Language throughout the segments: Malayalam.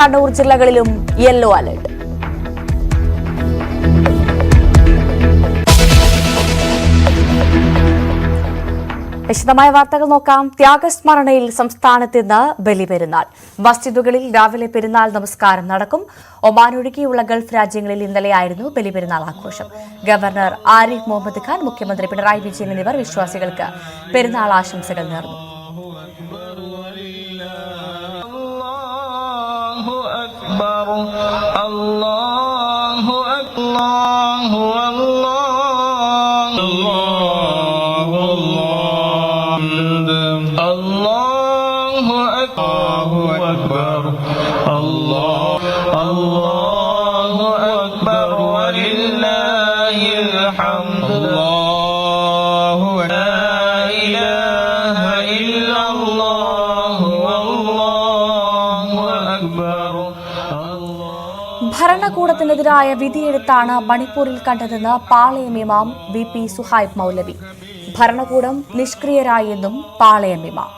കണ്ണൂർ ജില്ലകളിലും യെല്ലോ അലർട്ട്. വിശദമായ വാർത്തകൾ നോക്കാം. ത്യാഗസ്മരണയിൽ സംസ്ഥാനത്ത് ഇന്ന് ബലിപെരുന്നാൾ. മസ്ജിദുകളിൽ രാവിലെ പെരുന്നാൾ നമസ്കാരം നടക്കും. ഒമാൻ ഒഴികെയുള്ള ഗൾഫ് രാജ്യങ്ങളിൽ ഇന്നലെയായിരുന്നു ബലിപെരുന്നാൾ ആഘോഷം. ഗവർണർ ആരിഫ് മുഹമ്മദ് ഖാൻ, മുഖ്യമന്ത്രി പിണറായി വിജയൻ എന്നിവർ വിശ്വാസികൾക്ക് പെരുന്നാൾ ആശംസകൾ നേർന്നു. ഭരണകൂടത്തിനെതിരായ വിധിയെഴുത്താണ് മണിപ്പൂരിൽ കണ്ടതെന്ന് പാളയം ഇമാം VP സുഹൈബ് മൗലവി. ഭരണകൂടം നിഷ്ക്രിയരായെന്നും പാളയം ഇമാം.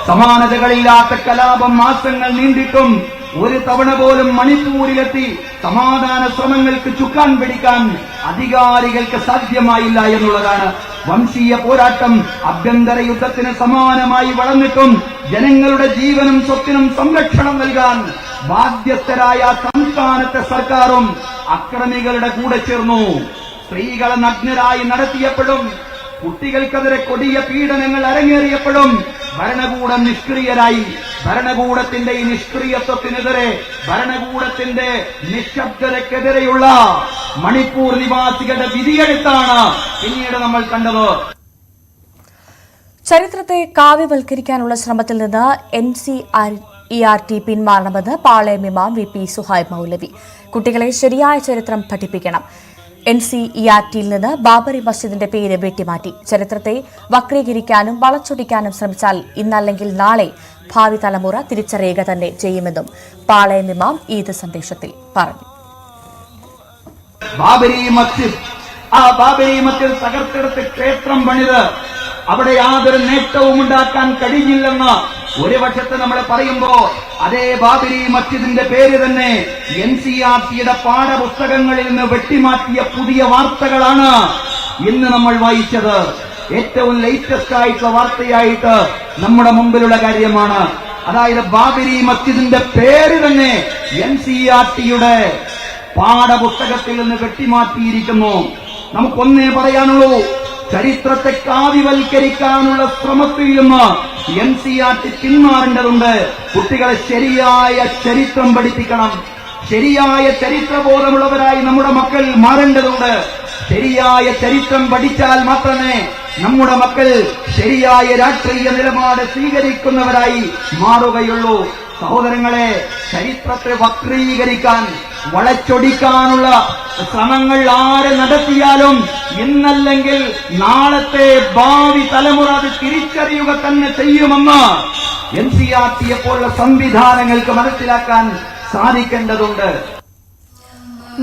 സമാനതകളില്ലാത്ത കലാപം മാസങ്ങൾ നീണ്ടിട്ടും ഒരു തവണ പോലും മണിപ്പൂരിലെത്തി സമാധാന ശ്രമങ്ങൾക്ക് ചുക്കാൻ പിടിക്കാൻ അധികാരികൾക്ക് സാധ്യമായില്ല എന്നുള്ളതാണ്. വംശീയ പോരാട്ടം ആഭ്യന്തര യുദ്ധത്തിന് സമാനമായി വളർന്നിട്ടും ജനങ്ങളുടെ ജീവനും സ്വത്തിനും സംരക്ഷണം നൽകാൻ ബാധ്യസ്ഥരായ സംസ്ഥാനത്തെ സർക്കാരും അക്രമികളുടെ കൂടെ ചേർന്നു. സ്ത്രീകളെ നഗ്നരായി നടത്തിയപ്പോഴും കുട്ടികൾക്കെതിരെ കൊടിയ പീഡനങ്ങൾ അരങ്ങേറിയപ്പോഴും ഭരണകൂടം നിഷ്ക്രിയരായി. ഭരണകൂടത്തിന്റെ ഈ നിഷ്ക്രിയത്വത്തിനെതിരെ, ഭരണകൂടത്തിന്റെ നിശബ്ദതയ്ക്കെതിരെയുള്ള മണിപ്പൂർ നിവാസികളുടെ വിധിയെഴുത്താണ് പിന്നീട് നമ്മൾ കണ്ടത്. ചരിത്രത്തെ കാവ്യവൽക്കരിക്കാനുള്ള ശ്രമത്തിൽ നിന്ന് NCERT പിന്മാറണമെന്ന് പാളയം ഇമാം VP സുഹൈബ് മൗലവി. കുട്ടികളെ ശരിയായ ചരിത്രം പഠിപ്പിക്കണം. NCERTയിൽ നിന്ന് ബാബറി മസ്ജിദിന്റെ പേര് വെട്ടിമാറ്റി. ചരിത്രത്തെ വക്രീകരിക്കാനും വളച്ചൊടിക്കാനും ശ്രമിച്ചാൽ ഇന്നല്ലെങ്കിൽ നാളെ ഭാവി തലമുറ തിരിച്ചറിയുക തന്നെ ചെയ്യുമെന്നും പാളയം ഇമാം ഈദ് സന്ദേശത്തിൽ പറഞ്ഞു. ബാബരി മസ്ജിദ് തകർത്തെടുത്ത് ക്ഷേത്രം പണിത് അവിടെ യാതൊരു നേട്ടവും ഉണ്ടാക്കാൻ കഴിയില്ലെന്ന് ഒരു വശത്ത് നമ്മൾ പറയുമ്പോ, അതേ ബാബരി മസ്ജിദിന്റെ പേര് തന്നെ NCERTയുടെ പാഠപുസ്തകങ്ങളിൽ നിന്ന് വെട്ടിമാറ്റിയ പുതിയ വാർത്തകളാണ് ഇന്ന് നമ്മൾ വായിച്ചത്. ഏറ്റവും ലേറ്റസ്റ്റ് ആയിട്ടുള്ള വാർത്തയായിട്ട് നമ്മുടെ മുമ്പിലുള്ള കാര്യമാണ്. അതായത് ബാബരി മസ്ജിദിന്റെ പേര് തന്നെ NCERTയുടെ പാഠപുസ്തകത്തിൽ നിന്ന് വെട്ടിമാറ്റിയിരിക്കുന്നു. നമുക്കൊന്നേ പറയാനുള്ളൂ, ചരിത്രത്തെ കാവ്യവൽക്കരിക്കാനുള്ള ശ്രമത്തിൽ നിന്ന് NCERT പിന്മാറേണ്ടതുണ്ട്. കുട്ടികളെ ശരിയായ ചരിത്രം പഠിപ്പിക്കണം. ശരിയായ ചരിത്രബോധമുള്ളവരായി നമ്മുടെ മക്കൾ മാറേണ്ടതുണ്ട്. ശരിയായ ചരിത്രം പഠിച്ചാൽ മാത്രമേ നമ്മുടെ മക്കൾ ശരിയായ രാഷ്ട്രീയ നിലപാട് സ്വീകരിക്കുന്നവരായി മാറുകയുള്ളൂ. സഹോദരങ്ങളെ, ചരിത്രത്തെ വക്രീകരിക്കാൻ, വളച്ചൊടിക്കാനുള്ള ശ്രമങ്ങൾ ആര് നടത്തിയാലും ഇന്നല്ലെങ്കിൽ നാളത്തെ ഭാവി തലമുറ അത് തിരിച്ചറിയുക തന്നെ ചെയ്യുമെന്ന് NCERTയെ പോലുള്ള സംവിധാനങ്ങൾക്ക് മനസ്സിലാക്കാൻ സാധിക്കേണ്ടതുണ്ട്.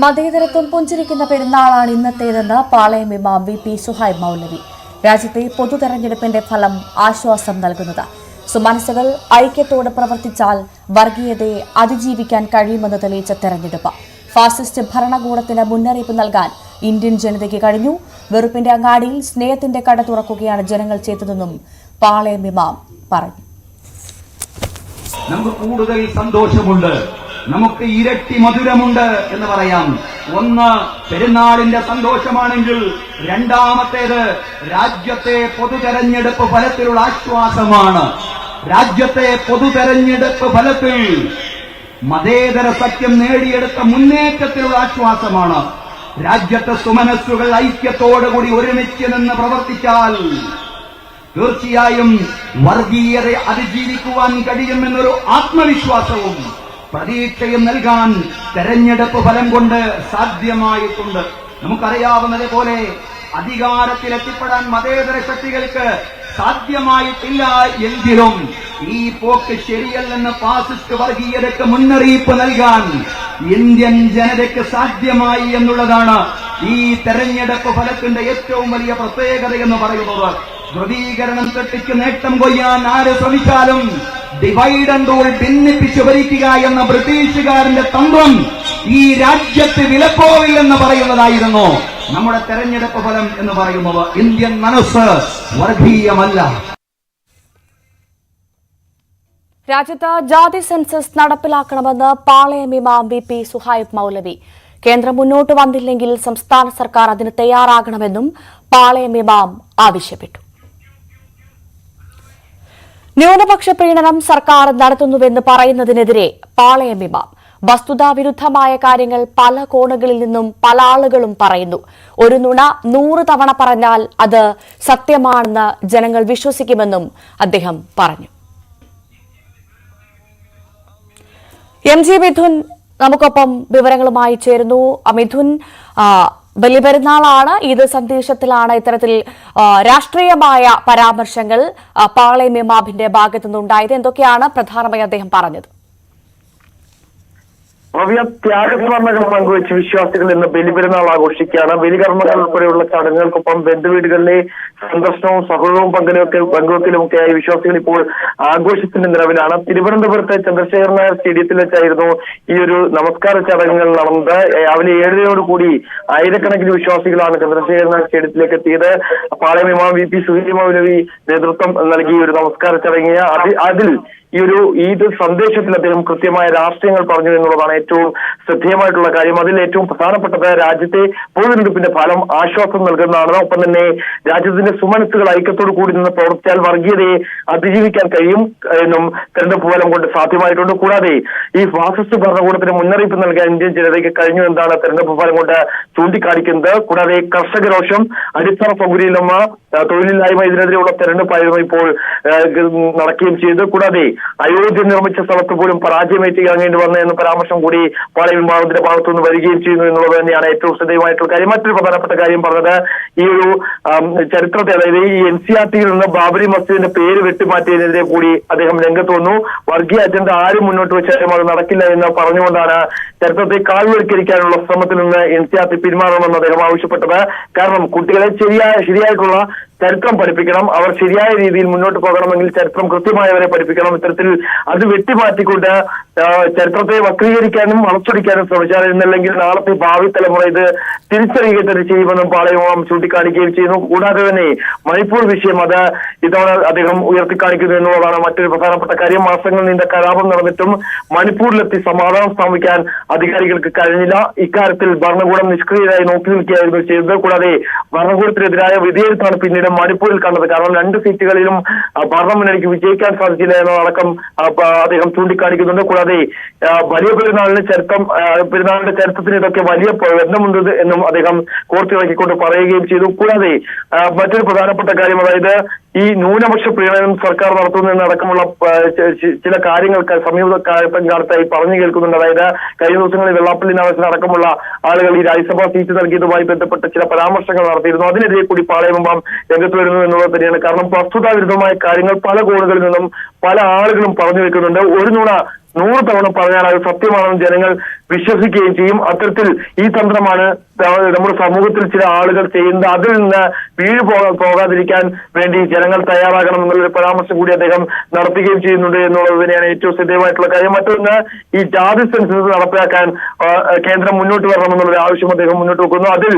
മതേതരത്വം പുഞ്ചിരിക്കുന്ന പെരുന്നാളാണ് ഇന്നത്തേതെന്ന് പാളയം ഇമാം VP സുഹൈബ് മൗലവി. രാജ്യത്തെ പൊതുതെരഞ്ഞെടുപ്പിന്റെ ഫലം ആശ്വാസം നൽകുന്നത്. സുമനസ്സുകൾ ഐക്യത്തോടെ പ്രവർത്തിച്ചാൽ വർഗീയതയെ അതിജീവിക്കാൻ കഴിയുമെന്ന് തെളിയിച്ച തെരഞ്ഞെടുപ്പ്. ഫാസിസ്റ്റ് ഭരണകൂടത്തിന് മുന്നറിയിപ്പ് നൽകാൻ ഇന്ത്യൻ ജനതയ്ക്ക് കഴിഞ്ഞു. വെറുപ്പിന്റെ അങ്ങാടിയിൽ സ്നേഹത്തിന്റെ കട തുറക്കുകയാണ് ജനങ്ങൾ ചെയ്തതെന്നും പാളയം ഇമാം പറഞ്ഞു. നമുക്ക് കൂടുതൽ സന്തോഷമുണ്ട്, നമുക്ക് ഇരട്ടി മധുരമുണ്ട് എന്ന് പറയാം. ഒന്ന് പെരുന്നാളിന്റെ സന്തോഷമാണെങ്കിൽ, രണ്ടാമത്തേത് രാജ്യത്തെ പൊതുതെരഞ്ഞെടുപ്പ് ഫലത്തിലുള്ള ആശ്വാസമാണ്. രാജ്യത്തെ പൊതുതെരഞ്ഞെടുപ്പ് ഫലത്തിൽ മതേതര സഖ്യം നേടിയെടുത്ത മുന്നേറ്റത്തിലുള്ള ആശ്വാസമാണ്. രാജ്യത്തെ സുമനസ്സുകൾ ഐക്യത്തോടുകൂടി ഒരുമിച്ച് നിന്ന് പ്രവർത്തിച്ചാൽ തീർച്ചയായും വർഗീയതയെ അതിജീവിക്കുവാൻ കഴിയുമെന്നൊരു ആത്മവിശ്വാസവും പ്രതീക്ഷയും നൽകാൻ തെരഞ്ഞെടുപ്പ് ഫലം കൊണ്ട് സാധ്യമായിട്ടുണ്ട്. നമുക്കറിയാവുന്നതുപോലെ അധികാരത്തിലെത്തിപ്പെടാൻ മതേതര ശക്തികൾക്ക് സാധ്യമായിട്ടില്ല എങ്കിലും ഈ പോക്ക് ശരിയല്ലെന്ന് ഫാസിസ്റ്റ് വർഗീയതയ്ക്ക് മുന്നറിയിപ്പ് നൽകാൻ ഇന്ത്യൻ ജനതയ്ക്ക് സാധ്യമായി എന്നുള്ളതാണ് ഈ തെരഞ്ഞെടുപ്പ് ഫലത്തിന്റെ ഏറ്റവും വലിയ പ്രത്യേകത എന്ന് പറയുന്നത്. ധ്രുവീകരണം തെറ്റിച്ച് നേട്ടം കൊയ്യാൻ ആര് ശ്രമിച്ചാലും ഡിവൈഡ് ആൻഡ് റൂൾ, ഭിന്നിപ്പിച്ചു ഭരിക്കുക എന്ന ബ്രിട്ടീഷുകാരന്റെ തന്ത്രം ഈ രാജ്യത്ത് വിലപ്പോവില്ലെന്ന് പറയുന്നതായിരുന്നു നമ്മുടെ തെരഞ്ഞെടുപ്പ് ഫലം എന്ന് പറയുന്നത്. ഇന്ത്യൻ മനസ്സ് വർഗീയമല്ല. രാജ്യത്ത് ജാതി സെൻസസ് നടപ്പിലാക്കണമെന്ന് പാളയം ഇമാം VP സുഹൈബ് മൗലവി. കേന്ദ്രം മുന്നോട്ട് വന്നില്ലെങ്കിൽ സംസ്ഥാന സർക്കാർ അതിന് തയ്യാറാകണമെന്നും പാളയം ഇമാം ആവശ്യപ്പെട്ടു. ന്യൂനപക്ഷ പ്രീണനം സർക്കാർ നടത്തുന്നുവെന്ന് പറയുന്നതിനെതിരെ പാളയം ഇമാം, വസ്തുതാവിരുദ്ധമായ കാര്യങ്ങൾ പല കോണുകളിൽ നിന്നും പല ആളുകളും പറയുന്നു. ഒരു നുണ 100 തവണ പറഞ്ഞാൽ അത് സത്യമാണെന്ന് ജനങ്ങൾ വിശ്വസിക്കുമെന്നും അദ്ദേഹം പറഞ്ഞു. MG മിഥുൻ നമുക്കൊപ്പം വിവരങ്ങളുമായി ചേരുന്നു. മിഥുൻ, ബലിപെരുന്നാളാണ്, ഈദ് സന്ദേശത്തിലാണ് ഇത്തരത്തിൽ രാഷ്ട്രീയമായ പരാമർശങ്ങൾ പാളയം ഇമാമിന്റെ ഭാഗത്തുനിന്നുണ്ടായത്. എന്തൊക്കെയാണ് പ്രധാനമായി അദ്ദേഹം പറഞ്ഞത്? ഭവ്യ ത്യാഗസ്മരണകൾ പങ്കുവെച്ച് വിശ്വാസികൾ ഇന്ന് ബലിപെരുന്നാൾ ആഘോഷിക്കുകയാണ്. ബലികർമ്മങ്ങൾ ഉൾപ്പെടെയുള്ള ചടങ്ങുകൾക്കൊപ്പം ബന്ധുവീടുകളിലെ സന്ദർശനവും സൗഹൃദവും പങ്കുവെക്കലുമൊക്കെയായി വിശ്വാസികൾ ഇപ്പോൾ ആഘോഷത്തിന്റെ നിലവിലാണ്. തിരുവനന്തപുരത്തെ ചന്ദ്രശേഖരൻ നായർ സ്റ്റേഡിയത്തിൽ വെച്ചായിരുന്നു ഈ ഒരു നമസ്കാര ചടങ്ങുകൾ നടന്നത്. രാവിലെ 7:30 ആയിരക്കണക്കിന് വിശ്വാസികളാണ് ചന്ദ്രശേഖരൻ നായർ സ്റ്റേഡിയത്തിലേക്ക് എത്തിയത്. പാളയം ഇമാം VP സുഹൈബ് മൗലവി നേതൃത്വം നൽകിയ ഒരു നമസ്കാര ചടങ്ങിന് അതിൽ ഈ ഒരു ഈദ് സന്ദേശത്തിൽ അദ്ദേഹം കൃത്യമായ രാഷ്ട്രീയങ്ങൾ പറഞ്ഞു എന്നുള്ളതാണ് ഏറ്റവും ശ്രദ്ധേയമായിട്ടുള്ള കാര്യം. അതിൽ ഏറ്റവും പ്രധാനപ്പെട്ടത് രാജ്യത്തെ പൊതുതെരഞ്ഞെടുപ്പിന്റെ ഫലം ആശ്വാസം നൽകുന്നതാണ്. ഒപ്പം തന്നെ രാജ്യത്തിന്റെ സുമനസ്സുകൾ ഐക്യത്തോടു കൂടി നിന്ന് പ്രവർത്തിച്ചാൽ വർഗീയതയെ അതിജീവിക്കാൻ കഴിയും എന്നും തെരഞ്ഞെടുപ്പ് ഫലം കൊണ്ട് സാധ്യമായിട്ടുണ്ട്. കൂടാതെ ഈ ഫാസിസ്റ്റ് ഭരണകൂടത്തിന് മുന്നറിയിപ്പ് നൽകാൻ ഇന്ത്യൻ ജനതയ്ക്ക് കഴിഞ്ഞു എന്നാണ് തെരഞ്ഞെടുപ്പ് ഫലം കൊണ്ട് ചൂണ്ടിക്കാണിക്കുന്നത്. കൂടാതെ കർഷക രോഷം, അടിസ്ഥാന സൗകര്യമില്ലായ്മ, തൊഴിലില്ലായ്മ ഇതിനെതിരെയുള്ള തെരഞ്ഞെടുപ്പായിരുന്നു ഇപ്പോൾ നടക്കുകയും ചെയ്തത്. കൂടാതെ അയോധ്യ നിർമ്മിച്ച സ്ഥലത്ത് പോലും പരാജയമേറ്റ് ഇറങ്ങേണ്ടി വന്ന എന്ന പരാമർശം കൂടി പാളയം ഇമാമിന്റെ ഭാഗത്തുനിന്ന് വരികയും ചെയ്യുന്നു എന്നുള്ളത് തന്നെയാണ് ഏറ്റവും ശ്രദ്ധേയമായിട്ടുള്ള കാര്യം. മറ്റൊരു പ്രധാനപ്പെട്ട കാര്യം പറഞ്ഞത് ഈ ഒരു ചരിത്രത്തെ, അതായത് ഈ NCERTയിൽ നിന്ന് ബാബരി മസ്ജിദിന്റെ പേര് വെട്ടിമാറ്റിയതിനെതിരെ കൂടി അദ്ദേഹം രംഗത്ത് വന്നു. വർഗീയ അജണ്ട ആരും മുന്നോട്ട് വെച്ചാലും അത് നടക്കില്ല എന്ന് പറഞ്ഞുകൊണ്ടാണ് ചരിത്രത്തെ കാൽവൽക്കരിക്കാനുള്ള ശ്രമത്തിൽ നിന്ന് NCERT പിന്മാറണമെന്ന് അദ്ദേഹം ആവശ്യപ്പെട്ടത്. കാരണം കുട്ടികളെ ശരിയായിട്ടുള്ള ചരിത്രം പഠിപ്പിക്കണം. അവർ ശരിയായ രീതിയിൽ മുന്നോട്ട് പോകണമെങ്കിൽ ചരിത്രം കൃത്യമായവരെ പഠിപ്പിക്കണം. ഇത്തരത്തിൽ അത് വെട്ടിമാറ്റിക്കൊണ്ട് ചരിത്രത്തെ വക്രീകരിക്കാനും വളച്ചൊടിക്കാനും ശ്രമിച്ചാൽ എന്നല്ലെങ്കിൽ നാളത്തെ ഭാവി തലമുറ ഇത് തിരിച്ചറിയുക തന്നെ ചെയ്യുമെന്നും പാളയം ചൂണ്ടിക്കാണിക്കുകയും ചെയ്യുന്നു. കൂടാതെ തന്നെ മണിപ്പൂർ വിഷയം അത് ഇതവണ അദ്ദേഹം ഉയർത്തിക്കാണിക്കുന്നു എന്നുള്ളതാണ് മറ്റൊരു പ്രധാനപ്പെട്ട കാര്യം. മാസങ്ങൾ നീണ്ട കലാപം നടന്നിട്ടും മണിപ്പൂരിലെത്തി സമാധാനം സ്ഥാപിക്കാൻ അധികാരികൾക്ക് കഴിഞ്ഞില്ല. ഇക്കാര്യത്തിൽ ഭരണകൂടം നിഷ്ക്രിയരായി നോക്കി നിൽക്കുകയായിരുന്നു ചെയ്തത്. കൂടാതെ ഭരണകൂടത്തിനെതിരായ വിധേയത്താണ് പിന്നീട് മണിപ്പൂരിൽ കണ്ടത്. കാരണം 2 സീറ്റുകളിലും ഭരണമുന്നണിക്ക് വിജയിക്കാൻ സാധിച്ചില്ല എന്നതടക്കം അദ്ദേഹം ചൂണ്ടിക്കാണിക്കുന്നുണ്ട്. കൂടാതെ വലിയ പെരുന്നാളിന്റെ ചരിത്രത്തിന് ഇതൊക്കെ വലിയ ബന്ധമുണ്ട് എന്നും അദ്ദേഹം കോർത്തിറക്കിക്കൊണ്ട് പറയുകയും ചെയ്തു. കൂടാതെ മറ്റൊരു പ്രധാനപ്പെട്ട കാര്യം, അതായത് ഈ ന്യൂനപക്ഷ പ്രീണനം സർക്കാർ നടത്തുന്നതിനടക്കമുള്ള ചില കാര്യങ്ങൾക്ക് സമീപകാലത്തായി പറഞ്ഞു കേൾക്കുന്നുണ്ട്. അതായത് കഴിഞ്ഞ ദിവസങ്ങളിൽ വെള്ളാപ്പള്ളി നടേശൻ അടക്കമുള്ള ആളുകൾ ഈ രാജ്യസഭാ സീറ്റ് നൽകിയതുമായി ബന്ധപ്പെട്ട് ചില പരാമർശങ്ങൾ നടത്തിയിരുന്നു. അതിനെതിരെ കൂടി പാളയം ഇമാം രംഗത്ത് വരുന്നു എന്നുള്ളത് തന്നെയാണ്. കാരണം വസ്തുതാവിരുദ്ധമായ കാര്യങ്ങൾ പല കോണുകളിൽ നിന്നും പല ആളുകളും പറഞ്ഞു വെക്കുന്നുണ്ട്. ഒരു നുണ 100 തവണ പറഞ്ഞാൽ അത് സത്യമാണെന്ന് ജനങ്ങൾ വിശ്വസിക്കുകയും ചെയ്യും. അത്തരത്തിൽ ഈ തന്ത്രമാണ് നമ്മുടെ സമൂഹത്തിൽ ചില ആളുകൾ ചെയ്യുന്നത്. അതിൽ നിന്ന് പോകാതിരിക്കാൻ വേണ്ടി ജനങ്ങൾ തയ്യാറാകണം എന്നുള്ളൊരു പരാമർശം കൂടി അദ്ദേഹം നടത്തുകയും ചെയ്യുന്നുണ്ട് എന്നുള്ളത് തന്നെയാണ് ഏറ്റവും ശ്രദ്ധേയമായിട്ടുള്ള കാര്യം. മറ്റൊന്ന്, ഈ ജാതി സെൻസസ് നടപ്പിലാക്കാൻ കേന്ദ്രം മുന്നോട്ട് വരണമെന്നുള്ളൊരു ആവശ്യം അദ്ദേഹം മുന്നോട്ട് വെക്കുന്നു. അതിൽ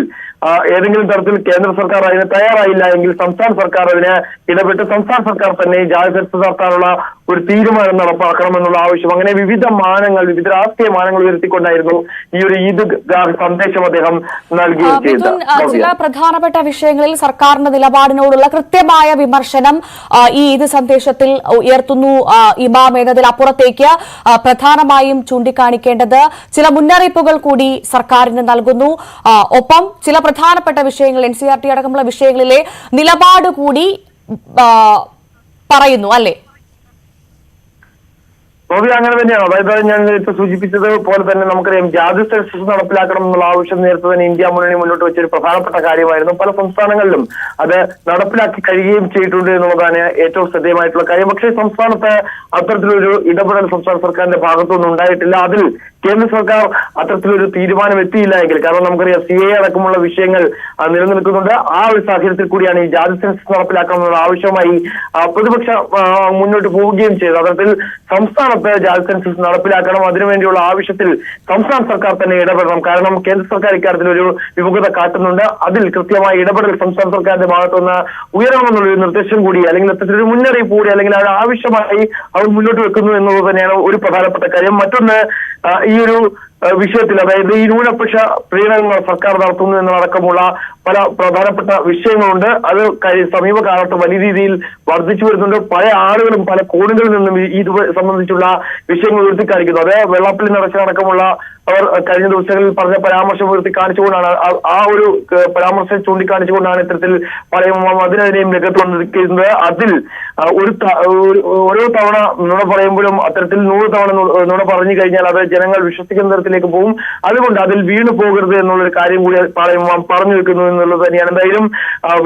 ഏതെങ്കിലും തരത്തിൽ കേന്ദ്ര സർക്കാർ അതിന് തയ്യാറായില്ല എങ്കിൽ സംസ്ഥാന സർക്കാർ അതിന് ഇടപെട്ട് സംസ്ഥാന സർക്കാർ തന്നെ ജാതി സെൻസസ് നടത്താനുള്ള ഒരു തീരുമാനം നടപ്പാക്കണമെന്നുള്ള ആവശ്യം, അങ്ങനെ വിവിധ രാഷ്ട്രീയ മാനങ്ങൾ ഉയർത്തിക്കൊണ്ടായിരുന്നു ഈ ഒരു ഈദ് സന്ദേശം അദ്ദേഹം നൽകുകയും ചെയ്തത്. ചില പ്രധാനപ്പെട്ട വിഷയങ്ങളിൽ സർക്കാരിന്റെ നിലപാടിനോടുള്ള കൃത്യമായ വിമർശനം ഈ ഈദ് സന്ദേശത്തിൽ ഉയർത്തുന്നു ഇമാം എന്നതിലപ്പുറത്തേക്ക് പ്രധാനമായും ചൂണ്ടിക്കാണിക്കേണ്ടത് ചില മുന്നറിയിപ്പുകൾ കൂടി സർക്കാരിന് നൽകുന്നു. ഒപ്പം ചില പ്രധാനപ്പെട്ട വിഷയങ്ങൾ NCERT അടക്കമുള്ള വിഷയങ്ങളിലെ നിലപാട് കൂടി പറയുന്നു, അല്ലേ? അങ്ങനെ തന്നെയാണ്. അതായത് ഞാൻ നേരത്തെ സൂചിപ്പിച്ചത് പോലെ തന്നെ നമുക്കറിയാം, ജാതി സെൻസസ് നടപ്പിലാക്കണം എന്നുള്ള ആവശ്യം നേരത്തെ തന്നെ ഇന്ത്യ മുന്നണി മുന്നോട്ട് വെച്ചൊരു പ്രധാനപ്പെട്ട കാര്യമായിരുന്നു. പല സംസ്ഥാനങ്ങളിലും അത് നടപ്പിലാക്കി കഴിയുകയും ചെയ്തിട്ടുണ്ട് എന്നുള്ളതാണ് ഏറ്റവും ശ്രദ്ധേയമായിട്ടുള്ള കാര്യം. പക്ഷേ സംസ്ഥാനത്ത് അത്തരത്തിലൊരു ഇടപെടൽ സംസ്ഥാന സർക്കാരിന്റെ ഭാഗത്തുനിന്നും ഉണ്ടായിട്ടില്ല. അതിൽ കേന്ദ്ര സർക്കാർ അത്തരത്തിലൊരു തീരുമാനം എത്തിയില്ല എങ്കിൽ, കാരണം നമുക്കറിയാം CA അടക്കമുള്ള വിഷയങ്ങൾ നിലനിൽക്കുന്നുണ്ട്. ആ ഒരു സാഹചര്യത്തിൽ കൂടിയാണ് ഈ ജാതി സെൻസസ് നടപ്പിലാക്കണമെന്നുള്ള ആവശ്യമായി പ്രതിപക്ഷം മുന്നോട്ട് പോവുകയും ചെയ്തത്. അത്തരത്തിൽ സംസ്ഥാനത്ത് ജാതി സെൻസസ് നടപ്പിലാക്കണം, അതിനുവേണ്ടിയുള്ള ആവശ്യത്തിൽ സംസ്ഥാന സർക്കാർ തന്നെ ഇടപെടണം. കാരണം കേന്ദ്ര സർക്കാർ ഇക്കാര്യത്തിൽ ഒരു വിമുഖത കാട്ടുന്നുണ്ട്. അതിൽ കൃത്യമായ ഇടപെടൽ സംസ്ഥാന സർക്കാരിന്റെ ഭാഗത്തുനിന്ന് ഉയരണമെന്നുള്ളൊരു നിർദ്ദേശം കൂടി, അല്ലെങ്കിൽ അത്തരത്തിലൊരു മുന്നറിയിപ്പ് കൂടി, അല്ലെങ്കിൽ അത് ആവശ്യമായി അവർ മുന്നോട്ട് വെക്കുന്നു എന്നുള്ളത് തന്നെയാണ് ഒരു പ്രധാനപ്പെട്ട കാര്യം. മറ്റൊന്ന്, ഈ ഒരു വിഷയത്തിൽ, അതായത് ഈ ന്യൂനപക്ഷ പ്രീണനങ്ങൾ സർക്കാർ നടത്തുന്നു എന്നതടക്കമുള്ള പല പ്രധാനപ്പെട്ട വിഷയങ്ങളുണ്ട്. അത് സമീപകാലത്ത് വലിയ രീതിയിൽ വർദ്ധിച്ചു വരുന്നുണ്ട്. പല ആളുകളും പല കോണുകളിൽ നിന്നും ഇത് സംബന്ധിച്ചുള്ള വിഷയങ്ങൾ ഉയർത്തിക്കാണിക്കുന്നു. അത് വെള്ളാപ്പള്ളി നടക്കമുള്ള അവർ കഴിഞ്ഞ ദിവസങ്ങളിൽ പറഞ്ഞ പരാമർശം ഉയർത്തി കാണിച്ചുകൊണ്ടാണ്, ആ ഒരു പരാമർശം ചൂണ്ടിക്കാണിച്ചുകൊണ്ടാണ് ഇത്തരത്തിൽ അതിനെതിരെയും രംഗത്ത് വന്നിരിക്കുന്നത്. അതിൽ ഓരോ തവണ നുണ പറയുമ്പോഴും അത്തരത്തിൽ 100 തവണ നുണ പറഞ്ഞു കഴിഞ്ഞാൽ അത് ജനങ്ങൾ വിശ്വസിക്കുന്ന തരത്തിലേക്ക് പോകും. അതുകൊണ്ട് അതിൽ വീണു പോകരുത് എന്നുള്ളൊരു കാര്യം കൂടി പറഞ്ഞു വെക്കുന്നു എന്നുള്ളത് തന്നെയാണ്. എന്തായാലും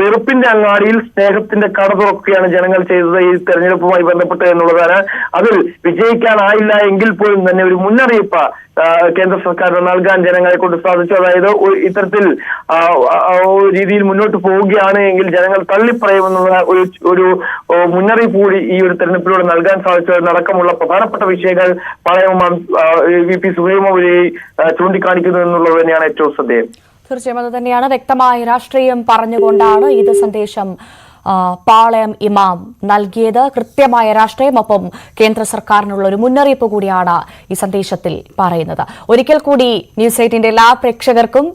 വെറുപ്പിന്റെ അങ്ങാടിയിൽ സ്നേഹത്തിന്റെ കട തുറക്കുകയാണ് ജനങ്ങൾ ചെയ്തത് ഈ തെരഞ്ഞെടുപ്പുമായി ബന്ധപ്പെട്ട് എന്നുള്ളതാണ്. അതിൽ വിജയിക്കാനായില്ല എങ്കിൽ പോലും തന്നെ ഒരു മുന്നറിയിപ്പ് കേന്ദ്ര സർക്കാരിന് നൽകാൻ ജനങ്ങളെ കൊണ്ട് സാധിച്ചു. അതായത് ഇത്തരത്തിൽ രീതിയിൽ മുന്നോട്ട് പോവുകയാണ് എങ്കിൽ ജനങ്ങൾ തള്ളിപ്പറയുമെന്നുള്ള ഒരു മുന്നറിയിപ്പ് കൂടി ഈ ഒരു തെരഞ്ഞെടുപ്പിലൂടെ നൽകാൻ സാധിച്ചതടക്കമുള്ള പ്രധാനപ്പെട്ട വിഷയങ്ങൾ VP സുഹൈമൗലി ചൂണ്ടിക്കാണിക്കുന്നു എന്നുള്ളത് തന്നെയാണ് ഏറ്റവും ശ്രദ്ധേയം. തീർച്ചയായും അത് തന്നെയാണ്. വ്യക്തമായ രാഷ്ട്രീയം പറഞ്ഞുകൊണ്ടാണ് ഇത് സന്ദേശം പാളയം ഇമാം നൽകിയത്. കൃത്യമായ രാഷ്ട്രീയം, ഒപ്പം കേന്ദ്ര സർക്കാരിനുള്ള ഒരു മുന്നറിയിപ്പ് കൂടിയാണ് ഈ സന്ദേശത്തിൽ പറയുന്നത്. ഒരിക്കൽ കൂടി ന്യൂസ് 8ന്റെ എല്ലാ പ്രേക്ഷകർക്കും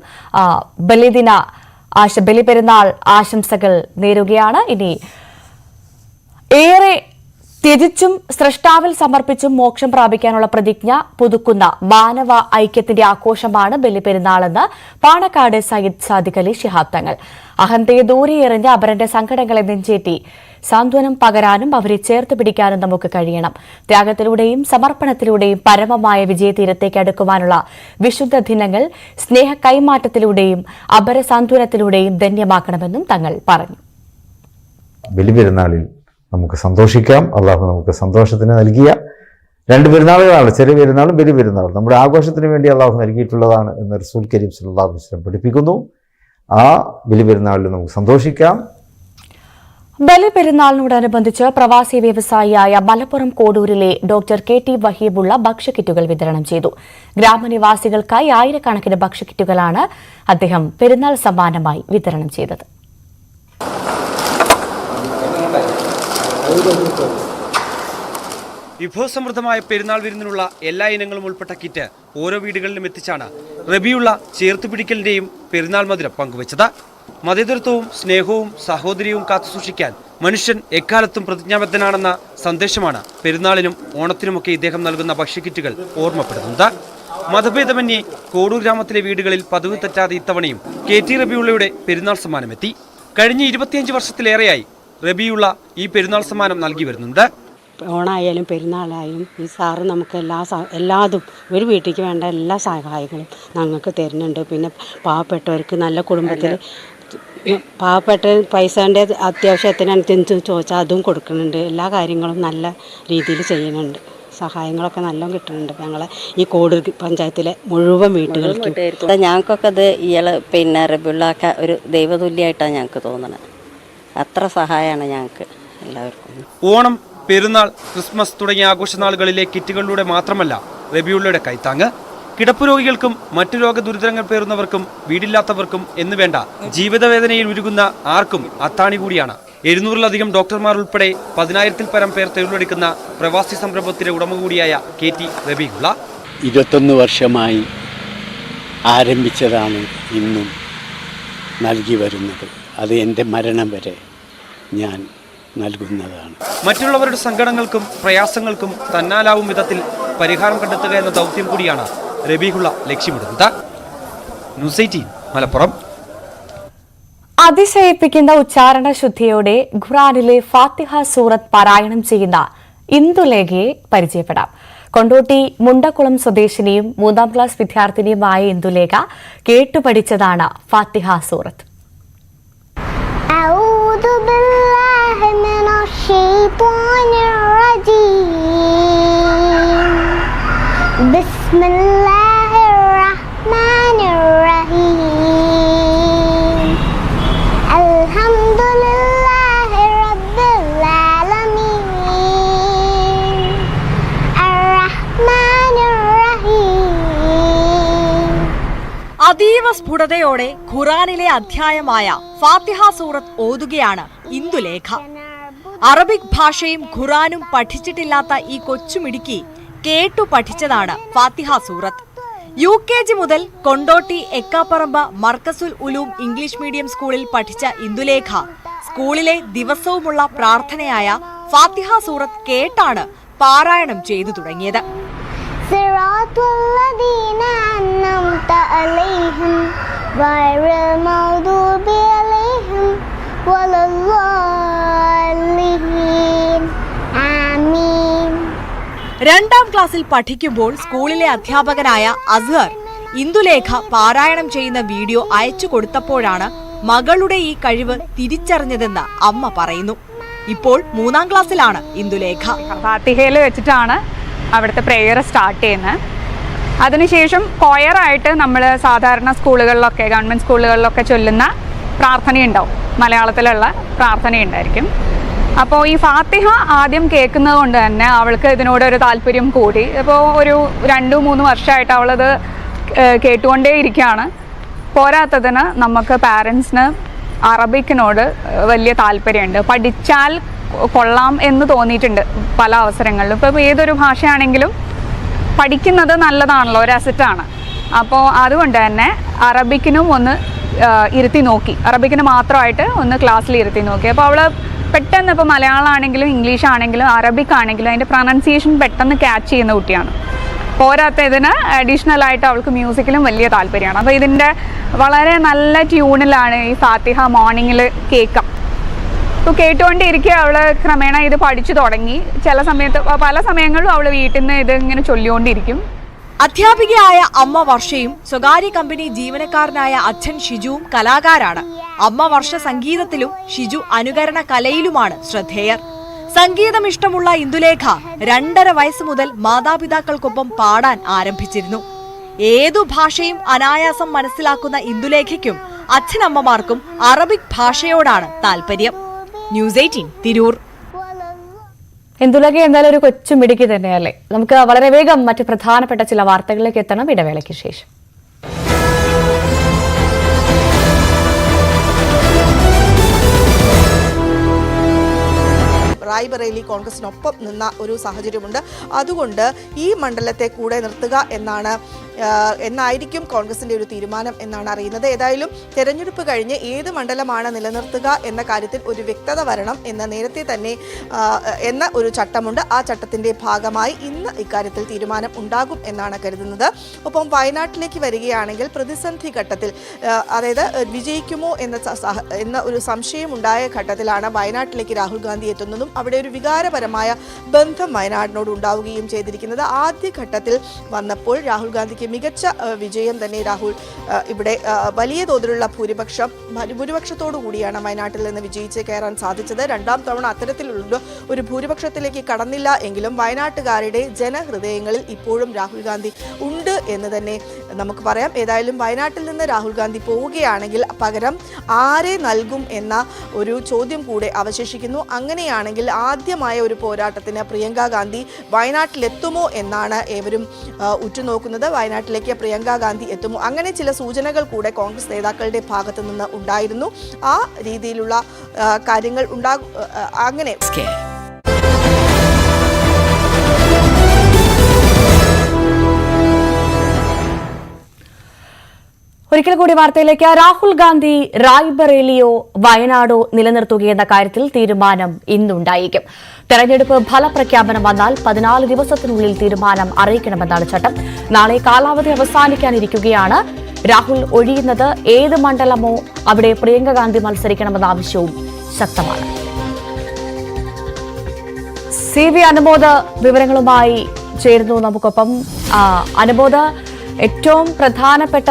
ബലിപെരുന്നാൾ ആശംസകൾ നേരുകയാണ്. ഇനി ഏറെ ത്യജിച്ചും സൃഷ്ടാവിൽ സമർപ്പിച്ചും മോക്ഷം പ്രാപിക്കാനുള്ള പ്രതിജ്ഞ പുതുക്കുന്ന മാനവ ഐക്യത്തിന്റെ ആഘോഷമാണ് ബലിപെരുന്നാളെന്ന് പാണക്കാട് സയ്യിദ് സാദിഖ് അലി ശിഹാബ് തങ്ങൾ. അഹന്തയെ ദൂരെയെറിഞ്ഞ് അപരന്റെ സങ്കടങ്ങളെ നെഞ്ചേറ്റി സാന്ത്വനം പകരാനും അവരെ ചേർത്ത് പിടിക്കാനും നമുക്ക് കഴിയണം. ത്യാഗത്തിലൂടെയും സമർപ്പണത്തിലൂടെയും പരമമായ വിജയതീരത്തേക്ക് അടുക്കുവാനുള്ള വിശുദ്ധ ദിനങ്ങൾ സ്നേഹ കൈമാറ്റത്തിലൂടെയും അപര സാന്ത്വനത്തിലൂടെയും ധന്യമാക്കണമെന്നും തങ്ങൾ പറഞ്ഞു. ബലിപെരുന്നാളിൽ നമുക്ക് സന്തോഷിക്കാം. അള്ളാഹു നമുക്ക് സന്തോഷത്തിന് നൽകിയ 2 പെരുന്നാളുകളാണ്, ചെറിയ പെരുന്നാളും വലിയ പെരുന്നാളും. നമ്മുടെ ആഘോഷത്തിന് വേണ്ടി അള്ളാഹു നൽകിയിട്ടുള്ളതാണ് എന്ന് റസൂൽ കരീം സല്ലല്ലാഹു അലൈഹി വസല്ലം പഠിപ്പിക്കുന്നു. ആ ബലിപെരുന്നാളിൽ നമുക്ക് സന്തോഷിക്കാം. ബലിപെരുന്നാളിനോടനുബന്ധിച്ച് പ്രവാസി വ്യവസായിയായ മലപ്പുറം കോഡൂരിലെ ഡോക്ടർ KT വഹീബുള്ള ഭക്ഷ്യക്കിറ്റുകൾ വിതരണം ചെയ്തു. ഗ്രാമനിവാസികൾക്കായി ആയിരക്കണക്കിന് ഭക്ഷ്യക്കിറ്റുകളാണ് അദ്ദേഹം പെരുന്നാൾ സമ്മാനമായി വിതരണം ചെയ്തത്. വിഭവസമൃദ്ധമായ പെരുന്നാൾ വിരുന്നിനുള്ള എല്ലാ ഇനങ്ങളും ഉൾപ്പെട്ട കിറ്റ് ഓരോ വീടുകളിലും എത്തിച്ചാണ് റബിയുള്ള ചേർത്തുപിടിക്കലിന്റെയും പെരുന്നാൾ മധുരം പങ്കുവച്ചത്. മതേതരത്വവും സ്നേഹവും സാഹോദര്യവും കാത്തുസൂക്ഷിക്കാൻ മനുഷ്യൻ എക്കാലത്തും പ്രതിജ്ഞാബദ്ധനാണെന്ന സന്ദേശമാണ് പെരുന്നാളിനും ഓണത്തിനുമൊക്കെ ഇദ്ദേഹം നൽകുന്ന ഭക്ഷ്യക്കിറ്റുകൾ ഓർമ്മപ്പെടുന്നത്. മതഭേദമന്യേ കോഡൂർ ഗ്രാമത്തിലെ വീടുകളിൽ പതിവ് തെറ്റാതെ ഇത്തവണയും KT റബിയുള്ളയുടെ പെരുന്നാൾ സമ്മാനമെത്തി. കഴിഞ്ഞ 25 വർഷത്തിലേറെയായി റബിയുള്ള ഈ പെരുന്നാൾ സമ്മാനം നൽകി വരുന്നുണ്ട്. ഓണായാലും പെരുന്നാളായാലും ഈ സാറ് നമുക്ക് എല്ലാതും ഒരു വീട്ടിലേക്ക് വേണ്ട എല്ലാ സഹായങ്ങളും ഞങ്ങൾക്ക് തരുന്നുണ്ട്. പിന്നെ പാവപ്പെട്ടവർക്ക് നല്ല കുടുംബത്തിൽ പാവപ്പെട്ട പൈസേൻ്റെ അത്യാവശ്യത്തിനനുസരിച്ച് ചോദിച്ചാൽ അതും കൊടുക്കുന്നുണ്ട്. എല്ലാ കാര്യങ്ങളും നല്ല രീതിയിൽ ചെയ്യുന്നുണ്ട്. സഹായങ്ങളൊക്കെ നല്ലോണം കിട്ടുന്നുണ്ട് ഞങ്ങളെ ഈ കോഡൂർ പഞ്ചായത്തിലെ മുഴുവൻ വീട്ടുകൾക്കും. ഞങ്ങൾക്കൊക്കെ ഇത് പിന്നെ റബിയുള്ളൊക്കെ ഒരു ദൈവതുല്യമായിട്ടാണ് ഞങ്ങൾക്ക് തോന്നുന്നത്. അത്ര സഹായമാണ് ഞങ്ങൾക്ക് എല്ലാവർക്കും. ഓണം, പെരുന്നാൾ, ക്രിസ്മസ് തുടങ്ങിയ ആഘോഷനാളുകളിലെ കിറ്റുകളിലൂടെ മാത്രമല്ല റബിയുള്ളയുടെ കൈത്താങ്ങ്. കിടപ്പുരോഗികൾക്കും മറ്റു രോഗദുരിതങ്ങൾ പേറുന്നവർക്കും വീടില്ലാത്തവർക്കും എന്നുവേണ്ട ജീവിതവേദനയിൽ ഉരുകുന്ന ആർക്കും അത്താണി കൂടിയാണ് 700-ലധികം ഡോക്ടർമാർ ഉൾപ്പെടെ 10,000-ൽ പരം പേർ തൊഴിലെടുക്കുന്ന പ്രവാസി സംരംഭത്തിന്റെ ഉടമ കൂടിയായ KT റബിയുള്ള. 21 വർഷമായി ആരംഭിച്ചതാണ് ഇന്നും നൽകി വരുന്നത്. അത് എൻ്റെ മരണം വരെ ഞാൻ നൽകുന്നതാണ്. മറ്റുള്ളവരുടെ സങ്കടങ്ങൾക്കും പ്രയാസങ്ങൾക്കും തന്നാലാവും വിധത്തിൽ പരിഹാരം കണ്ടെത്തുക എന്ന ദൗത്യം കൂടിയാണ് റബീഹുള്ള ലക്ഷ്യമിടുന്നത്. ന്യൂസ് 18 മലപ്പുറം. അതിശയിപ്പിക്കുന്ന ഉച്ചാരണ ശുദ്ധിയോടെ ഖുർആനിലെ ഫാത്തിഹ സൂറത്ത് പാരായണം ചെയ്യുന്ന ഇന്ദുലേഖയെ പരിചയപ്പെടാം. കൊണ്ടോട്ടി മുണ്ടക്കുളം സ്വദേശിനിയും 3ാം ക്ലാസ് വിദ്യാർത്ഥിനിയുമായ ഇന്ദുലേഖ കേട്ടുപഠിച്ചതാണ് ഫാത്തിഹ സൂറത്ത്. Bismillahirrahmanirrahim. Alhamdulillahi rabbil alamin. Ar-Rahmanir-Rahim. അതീവ സ്ഫുടതയോടെ ഖുറാനിലെ അധ്യായമായ ഫാത്തിഹ സൂറത്ത് ഓതുകയാണ് ഇന്ദുലേഖ. അറബിക് ഭാഷയും ഖുറാനും പഠിച്ചിട്ടില്ലാത്ത ഈ കൊച്ചുമിടുക്കി കേട്ടു പഠിച്ചതാണ് ഫാത്തിഹ സൂറത്ത്. UKG മുതൽ കൊണ്ടോട്ടി എക്കാപ്പറമ്പ് മർക്കസുൽ ഉലൂം ഇംഗ്ലീഷ് മീഡിയം സ്കൂളിൽ പഠിച്ച ഇന്ദുലേഖ സ്കൂളിലെ ദിവസവുമുള്ള പ്രാർത്ഥനയായ ഫാത്തിഹ സൂറത്ത് കേട്ടാണ് പാരായണം ചെയ്തു തുടങ്ങിയത്. രണ്ടാം ക്ലാസ്സിൽ പഠിക്കുമ്പോൾ സ്കൂളിലെ അധ്യാപകനായ അസ്ഹർ ഇന്ദുലേഖ പാരായണം ചെയ്യുന്ന വീഡിയോ അയച്ചു കൊടുത്തപ്പോഴാണ് മകളുടെ ഈ കഴിവ് തിരിച്ചറിഞ്ഞതെന്ന് അമ്മ പറയുന്നു. ഇപ്പോൾ 3ാം ക്ലാസ്സിലാണ് ഇന്ദുലേഖ. ഫാത്തിഹയിൽ വെച്ചിട്ടാണ് അവിടുത്തെ പ്രെയർ സ്റ്റാർട്ട് ചെയ്യുന്നത്. അതിനുശേഷം കൊയറായിട്ട് നമ്മൾ സാധാരണ സ്കൂളുകളിലൊക്കെ ഗവൺമെൻറ് സ്കൂളുകളിലൊക്കെ ചൊല്ലുന്ന പ്രാർത്ഥനയുണ്ടാവും, മലയാളത്തിലുള്ള പ്രാർത്ഥനയുണ്ടായിരിക്കും. അപ്പോൾ ഈ ഫാത്തിഹ ആദ്യം കേൾക്കുന്നത് കൊണ്ട് തന്നെ അവൾക്ക് ഇതിനോടൊരു താല്പര്യം കൂടി. ഇപ്പോൾ ഒരു 2-3 വർഷമായിട്ട് അവളത് കേട്ടുകൊണ്ടേ ഇരിക്കുകയാണ്. പോരാത്തതിന് നമുക്ക് പാരൻസിന് അറബിക്കിനോട് വലിയ താല്പര്യമുണ്ട്. പഠിച്ചാൽ കൊള്ളാം എന്ന് തോന്നിയിട്ടുണ്ട് പല അവസരങ്ങളിലും. ഇപ്പോൾ ഏതൊരു ഭാഷയാണെങ്കിലും പഠിക്കുന്നത് നല്ലതാണല്ലോ, ഒരു അസറ്റാണ്. അപ്പോൾ അതുകൊണ്ട് തന്നെ അറബിക്കിനും ഒന്ന് ഇരുത്തി നോക്കി, അറബിക്കിന് മാത്രമായിട്ട് ഒന്ന് ക്ലാസ്സിൽ ഇരുത്തി നോക്കി. അപ്പോൾ അവൾ പെട്ടെന്ന് ഇപ്പോൾ മലയാളമാണെങ്കിലും ഇംഗ്ലീഷ് ആണെങ്കിലും അറബിക് ആണെങ്കിലും അതിൻ്റെ പ്രൊനൗൺസിയേഷൻ പെട്ടെന്ന് ക്യാച്ച് ചെയ്യുന്ന കുട്ടിയാണ്. പോരാത്തതിന് അഡീഷണൽ ആയിട്ട് അവൾക്ക് മ്യൂസിക്കിലും വലിയ താല്പര്യമാണ്. അപ്പോൾ ഇതിൻ്റെ വളരെ നല്ല ട്യൂണിലാണ് ഈ ഫാത്തിഹ മോർണിംഗിൽ കേൾക്കാം. അപ്പോൾ കേട്ടുകൊണ്ടിരിക്കുക അവൾ ക്രമേണ ഇത് പഠിച്ചു തുടങ്ങി. ചില സമയത്ത് പല സമയങ്ങളിലും അവൾ വീട്ടിൽ നിന്ന് ഇത് ഇങ്ങനെ ചൊല്ലിക്കൊണ്ടിരിക്കും. അധ്യാപികയായ അമ്മ വർഷയും സ്വകാര്യ കമ്പനി ജീവനക്കാരനായ അച്ഛൻ ഷിജുവും കലാകാരാണ്. അമ്മ വർഷ സംഗീതത്തിലും ഷിജു അനുകരണ കലയിലുമാണ് ശ്രദ്ധേയർ. സംഗീതം ഇഷ്ടമുള്ള ഇന്ദുലേഖ 2.5 വയസ്സ് മുതൽ മാതാപിതാക്കൾക്കൊപ്പം പാടാൻ ആരംഭിച്ചിരുന്നു. ഏതു ഭാഷയും അനായാസം മനസ്സിലാക്കുന്ന ഇന്ദുലേഖയ്ക്കും അച്ഛനമ്മമാർക്കും അറബിക് ഭാഷയോടാണ് താല്പര്യം. ന്യൂസ് 18 തിരൂർ. ഇന്ദുലേഖ എന്തായാലും ഒരു കൊച്ചു മിടുക്കി തന്നെയല്ലേ. നമുക്ക് വളരെ വേഗം മറ്റ് പ്രധാനപ്പെട്ട ചില വാർത്തകളിലേക്ക് എത്തണം ഇടവേളയ്ക്ക് ശേഷം. റായ്ബറേലി കോൺഗ്രസിനൊപ്പം നിന്ന ഒരു സാഹചര്യമുണ്ട്. അതുകൊണ്ട് ഈ മണ്ഡലത്തെ കൂടെ നിർത്തുക എന്നായിരിക്കും കോൺഗ്രസിന്റെ ഒരു തീരുമാനം എന്നാണ് അറിയുന്നത്. ഏതായാലും തെരഞ്ഞെടുപ്പ് കഴിഞ്ഞ് ഏത് മണ്ഡലമാണ് നിലനിർത്തുക എന്ന കാര്യത്തിൽ ഒരു വ്യക്തത വരണം എന്ന് നേരത്തെ തന്നെ എന്ന ഒരു ചട്ടമുണ്ട്. ആ ചട്ടത്തിന്റെ ഭാഗമായി ഇന്ന് ഇക്കാര്യത്തിൽ തീരുമാനം ഉണ്ടാകും എന്നാണ് കരുതുന്നത്. ഒപ്പം വയനാട്ടിലേക്ക് വരികയാണെങ്കിൽ പ്രതിസന്ധി ഘട്ടത്തിൽ, അതായത് വിജയിക്കുമോ എന്ന ഒരു സംശയമുണ്ടായ ഘട്ടത്തിലാണ് വയനാട്ടിലേക്ക് രാഹുൽ ഗാന്ധി എത്തുന്നതും അവിടെ ഒരു വികാരപരമായ ബന്ധം വയനാടിനോട് ഉണ്ടാവുകയും ചെയ്തിരിക്കുന്നത്. ആദ്യഘട്ടത്തിൽ വന്നപ്പോൾ രാഹുൽ ഗാന്ധിക്ക് മികച്ച വിജയം തന്നെ രാഹുൽ ഇവിടെ വലിയ തോതിലുള്ള ഭൂരിപക്ഷത്തോടു കൂടിയാണ് വയനാട്ടിൽ നിന്ന് വിജയിച്ച് കയറാൻ സാധിച്ചത്. 2ാം തവണ അത്തരത്തിലുള്ള ഒരു ഭൂരിപക്ഷത്തിലേക്ക് കടന്നില്ല എങ്കിലും വയനാട്ടുകാരുടെ ജനഹൃദയങ്ങളിൽ ഇപ്പോഴും രാഹുൽ ഗാന്ധി ഉണ്ട് എന്ന് തന്നെ നമുക്ക് പറയാം. ഏതായാലും വയനാട്ടിൽ നിന്ന് രാഹുൽ ഗാന്ധി പോവുകയാണെങ്കിൽ പകരം ആരെ നൽകും എന്ന ഒരു ചോദ്യം കൂടെ അവശേഷിക്കുന്നു. അങ്ങനെയാണെങ്കിൽ ആദ്യമായ ഒരു പോരാട്ടത്തിന് പ്രിയങ്ക ഗാന്ധി വയനാട്ടിലെത്തുമോ എന്നാണ് ഏവരും ഉറ്റുനോക്കുന്നത്. വയനാട്ടിലേക്ക് പ്രിയങ്ക ഗാന്ധി എത്തുമോ? അങ്ങനെ ചില സൂചനകൾ കൂടെ കോൺഗ്രസ് നേതാക്കളുടെ ഭാഗത്തു നിന്ന് ഉണ്ടായിരുന്നു. ആ രീതിയിലുള്ള കാര്യങ്ങൾ അങ്ങനെ ഒരിക്കൽ കൂടി വാർത്തയിലേക്ക്. രാഹുൽ ഗാന്ധി റായ്ബറേലിയോ വയനാടോ നിലനിർത്തുകയെന്ന കാര്യത്തിൽ തീരുമാനം ഇന്നുണ്ടായേക്കും. തെരഞ്ഞെടുപ്പ് ഫലപ്രഖ്യാപനം വന്നാൽ 14 ദിവസത്തിനുള്ളിൽ തീരുമാനം അറിയിക്കണമെന്നാണ് ചട്ടം. നാളെ കാലാവധി അവസാനിക്കാനിരിക്കുകയാണ്. രാഹുൽ ഒഴിയുന്നത് ഏത് മണ്ഡലമോ അവിടെ പ്രിയങ്ക ഗാന്ധി മത്സരിക്കണമെന്ന ആവശ്യവും ശക്തമാണ്. CV അനുമോദ് വിവരങ്ങളുമായി ചേരുന്നു നമുക്കൊപ്പം. അനുമോദ്, ഏറ്റവും പ്രധാനപ്പെട്ട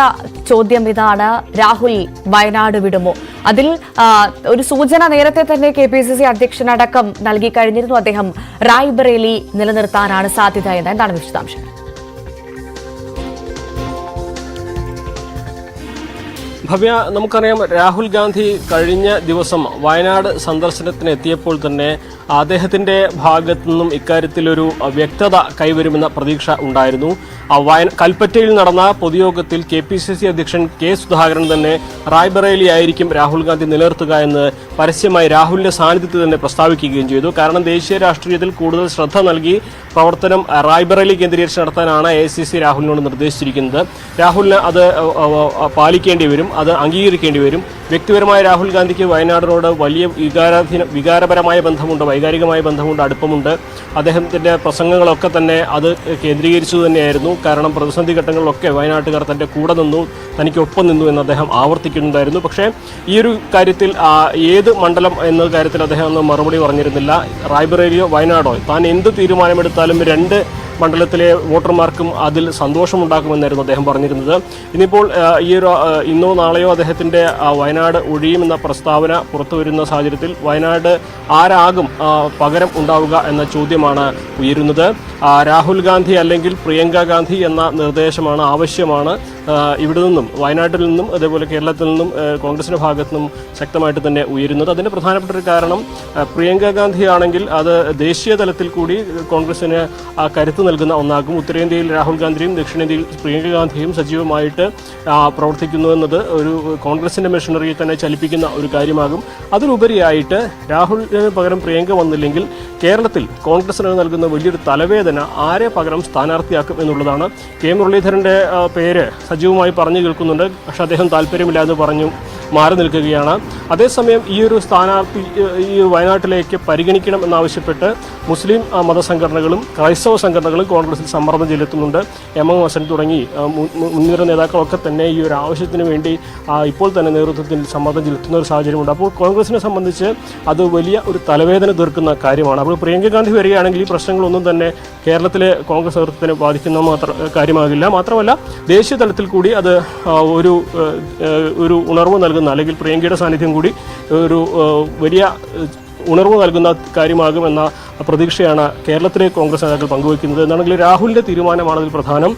ചോദ്യം ഇതാണ്, രാഹുൽ വയനാട് വിടുമോ? അതിൽ ഒരു സൂചന നേരത്തെ തന്നെ KPCC അധ്യക്ഷനടക്കം നൽകി കഴിഞ്ഞിരുന്നു. അദ്ദേഹം റായ്ബറേലി നിലനിർത്താനാണ് സാധ്യത എന്ന്. എന്താണ് വിശദാംശം? ഭവ്യ, നമുക്കറിയാം രാഹുൽ ഗാന്ധി കഴിഞ്ഞ ദിവസം വയനാട് സന്ദർശനത്തിന് എത്തിയപ്പോൾ തന്നെ അദ്ദേഹത്തിന്റെ ഭാഗത്തു നിന്നും ഇക്കാര്യത്തിലൊരു വ്യക്തത കൈവരുമെന്ന പ്രതീക്ഷ ഉണ്ടായിരുന്നു. കൽപ്പറ്റയിൽ നടന്ന പൊതുയോഗത്തിൽ KPCC അധ്യക്ഷൻ K. സുധാകരൻ തന്നെ റായ്ബറേലി ആയിരിക്കും രാഹുൽ ഗാന്ധി നിലനിർത്തുക എന്ന് പരസ്യമായി രാഹുലിന്റെ സാന്നിധ്യത്തിൽ തന്നെ പ്രസ്താവിക്കുകയും ചെയ്തു. കാരണം ദേശീയ രാഷ്ട്രീയത്തിൽ കൂടുതൽ ശ്രദ്ധ നൽകി പ്രവർത്തനം റായ്ബറേലി കേന്ദ്രീകരിച്ച് നടത്താനാണ് AICC രാഹുലിനോട് നിർദ്ദേശിച്ചിരിക്കുന്നത്. രാഹുലിന് അത് പാലിക്കേണ്ടി വരും, അത് അംഗീകരിക്കേണ്ടി വരും. വ്യക്തിപരമായ രാഹുൽ ഗാന്ധിക്ക് വയനാടിനോട് വലിയ വികാരപരമായ ബന്ധമുണ്ട്, വൈകാരികമായ ബന്ധമുണ്ട്, അടുപ്പമുണ്ട്. അദ്ദേഹത്തിന്റെ പ്രസംഗങ്ങളൊക്കെ തന്നെ അത് കേന്ദ്രീകരിച്ചു തന്നെയായിരുന്നു. കാരണം പ്രതിസന്ധി ഘട്ടങ്ങളിലൊക്കെ വയനാട്ടുകാർ തന്റെ കൂടെ നിന്നു, തനിക്കൊപ്പം നിന്നു എന്ന് അദ്ദേഹം ആവർത്തിക്കുന്നുണ്ടായിരുന്നു. പക്ഷേ ഈ ഒരു കാര്യത്തിൽ ഏത് മണ്ഡലം എന്ന കാര്യത്തിൽ അദ്ദേഹം ഒന്നും മറുപടി പറഞ്ഞിരുന്നില്ല. റായ്ബറേലിയോ വയനാടോ താൻ എന്ത് തീരുമാനമെടുത്താലും രണ്ട് മണ്ഡലത്തിലെ വോട്ടർമാർക്കും അതിൽ സന്തോഷമുണ്ടാക്കുമെന്നായിരുന്നു അദ്ദേഹം പറഞ്ഞിരുന്നത്. ഇനിയിപ്പോൾ ഇന്നോ നാളെയോ അദ്ദേഹത്തിന്റെ വയനാട് ഒഴിയുമെന്ന പ്രസ്താവന പുറത്തു വരുന്ന സാഹചര്യത്തിൽ വയനാട് ആരാകും പകരം ഉണ്ടാവുക എന്ന ചോദ്യമാണ് ഉയരുന്നത്. രാഹുൽ ഗാന്ധി അല്ലെങ്കിൽ പ്രിയങ്ക ഗാന്ധി എന്ന നിർദ്ദേശമാണ്, ആവശ്യമാണ് ഇവിടെ നിന്നും, വയനാട്ടിൽ നിന്നും അതേപോലെ കേരളത്തിൽ നിന്നും കോൺഗ്രസിന്റെ ഭാഗത്തു നിന്നും ശക്തമായിട്ട് തന്നെ ഉയരുന്നത്. അതിന് പ്രധാനപ്പെട്ട ഒരു കാരണം പ്രിയങ്ക ഗാന്ധി ആണെങ്കിൽ അത് ദേശീയ തലത്തിൽ കൂടി കോൺഗ്രസിന് കരുത്ത് നൽകുന്ന ഒന്നാകും. ഉത്തരേന്ത്യയിൽ രാഹുൽ ഗാന്ധിയും ദക്ഷിണേന്ത്യയിൽ പ്രിയങ്ക ഗാന്ധിയും സജീവമായിട്ട് പ്രവർത്തിക്കുന്നു എന്നത് ഒരു കോൺഗ്രസിന്റെ മെഷീനറിയെ തന്നെ ചലിപ്പിക്കുന്ന ഒരു കാര്യമാകും. അതിലുപരിയായിട്ട് രാഹുലിന് പകരം പ്രിയങ്ക വന്നില്ലെങ്കിൽ കേരളത്തിൽ കോൺഗ്രസിന് നൽകുന്ന വലിയൊരു തലവേദന ആരെ പകരം സ്ഥാനാർത്ഥിയാക്കും എന്നുള്ളതാണ്. K. മുരളീധരന്റെ പേര് സജീവമായി പറഞ്ഞു കേൾക്കുന്നുണ്ട്. പക്ഷെ അദ്ദേഹം താല്പര്യമില്ലാതെ പറഞ്ഞു മാറി നിൽക്കുകയാണ്. അതേസമയം ഈ ഒരു സ്ഥാനാർത്ഥി ഈ വയനാട്ടിലേക്ക് പരിഗണിക്കണം എന്നാവശ്യപ്പെട്ട് മുസ്ലിം മതസംഘടനകളും ക്രൈസ്തവ സംഘടനകളും കോൺഗ്രസിൽ സമ്മർദ്ദം ചെലുത്തുന്നുണ്ട്. MM ഹസൻ തുടങ്ങി മുൻനിര നേതാക്കളൊക്കെ തന്നെ ഈ ഒരു ആവശ്യത്തിന് വേണ്ടി ഇപ്പോൾ തന്നെ നേതൃത്വത്തിൽ സമ്മർദ്ദം ചെലുത്തുന്ന ഒരു സാഹചര്യമുണ്ട്. അപ്പോൾ കോൺഗ്രസിനെ സംബന്ധിച്ച് അത് വലിയ ഒരു തലവേദന തീർക്കുന്ന കാര്യമാണ്. അപ്പോൾ പ്രിയങ്ക ഗാന്ധി വരികയാണെങ്കിൽ ഈ പ്രശ്നങ്ങളൊന്നും തന്നെ കേരളത്തിലെ കോൺഗ്രസ് നേതൃത്വത്തിന് ബാധിക്കുന്ന കാര്യമാകില്ല. മാത്രമല്ല ദേശീയ തലത്തിൽ കൂടി അത് ഒരു ഉണർവ് നൽകുന്ന, അല്ലെങ്കിൽ പ്രിയങ്കയുടെ സാന്നിധ്യം കൂടി ഒരു വലിയ ഉണർവ് നൽകുന്ന കാര്യമാകുമെന്ന പ്രതീക്ഷയാണ് കേരളത്തിലെ കോൺഗ്രസ് നേതാക്കൾ പങ്കുവയ്ക്കുന്നത്. എന്നാണെങ്കിൽ രാഹുലിന്റെ തീരുമാനമാണ് അതിൽ പ്രധാനം.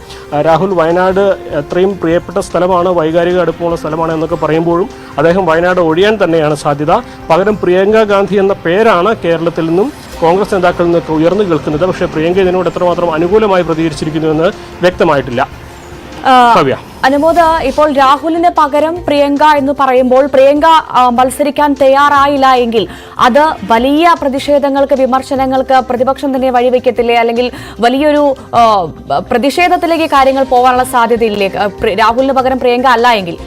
രാഹുൽ വയനാട് എത്രയും പ്രിയപ്പെട്ട സ്ഥലമാണ്, വൈകാരിക അടുപ്പമുള്ള സ്ഥലമാണ് എന്നൊക്കെ പറയുമ്പോഴും അദ്ദേഹം വയനാട് ഒഴിയാൻ തന്നെയാണ് സാധ്യത. പകരം പ്രിയങ്ക ഗാന്ധി എന്ന പേരാണ് കേരളത്തിൽ നിന്നും കോൺഗ്രസ് നേതാക്കളിൽ നിന്നൊക്കെ ഉയർന്നു കേൾക്കുന്നത്. പക്ഷേ പ്രിയങ്ക ഇതിനോട് എത്രമാത്രം അനുകൂലമായി പ്രതികരിച്ചിരിക്കുന്നുവെന്ന് വ്യക്തമായിട്ടില്ല. അനുമോദ്, ഇപ്പോൾ രാഹുലിന് പകരം പ്രിയങ്ക എന്ന് പറയുമ്പോൾ പ്രിയങ്ക മത്സരിക്കാൻ തയ്യാറായില്ല എങ്കിൽ അത് വലിയ പ്രതിഷേധങ്ങൾക്ക്, വിമർശനങ്ങൾക്ക് പ്രതിപക്ഷം തന്നെ വഴിവെക്കത്തില്ലേ? അല്ലെങ്കിൽ വലിയൊരു പ്രതിഷേധത്തിലേക്ക് കാര്യങ്ങൾ പോകാനുള്ള സാധ്യതയില്ലേ രാഹുലിന് പകരം പ്രിയങ്ക അല്ല എങ്കിൽ?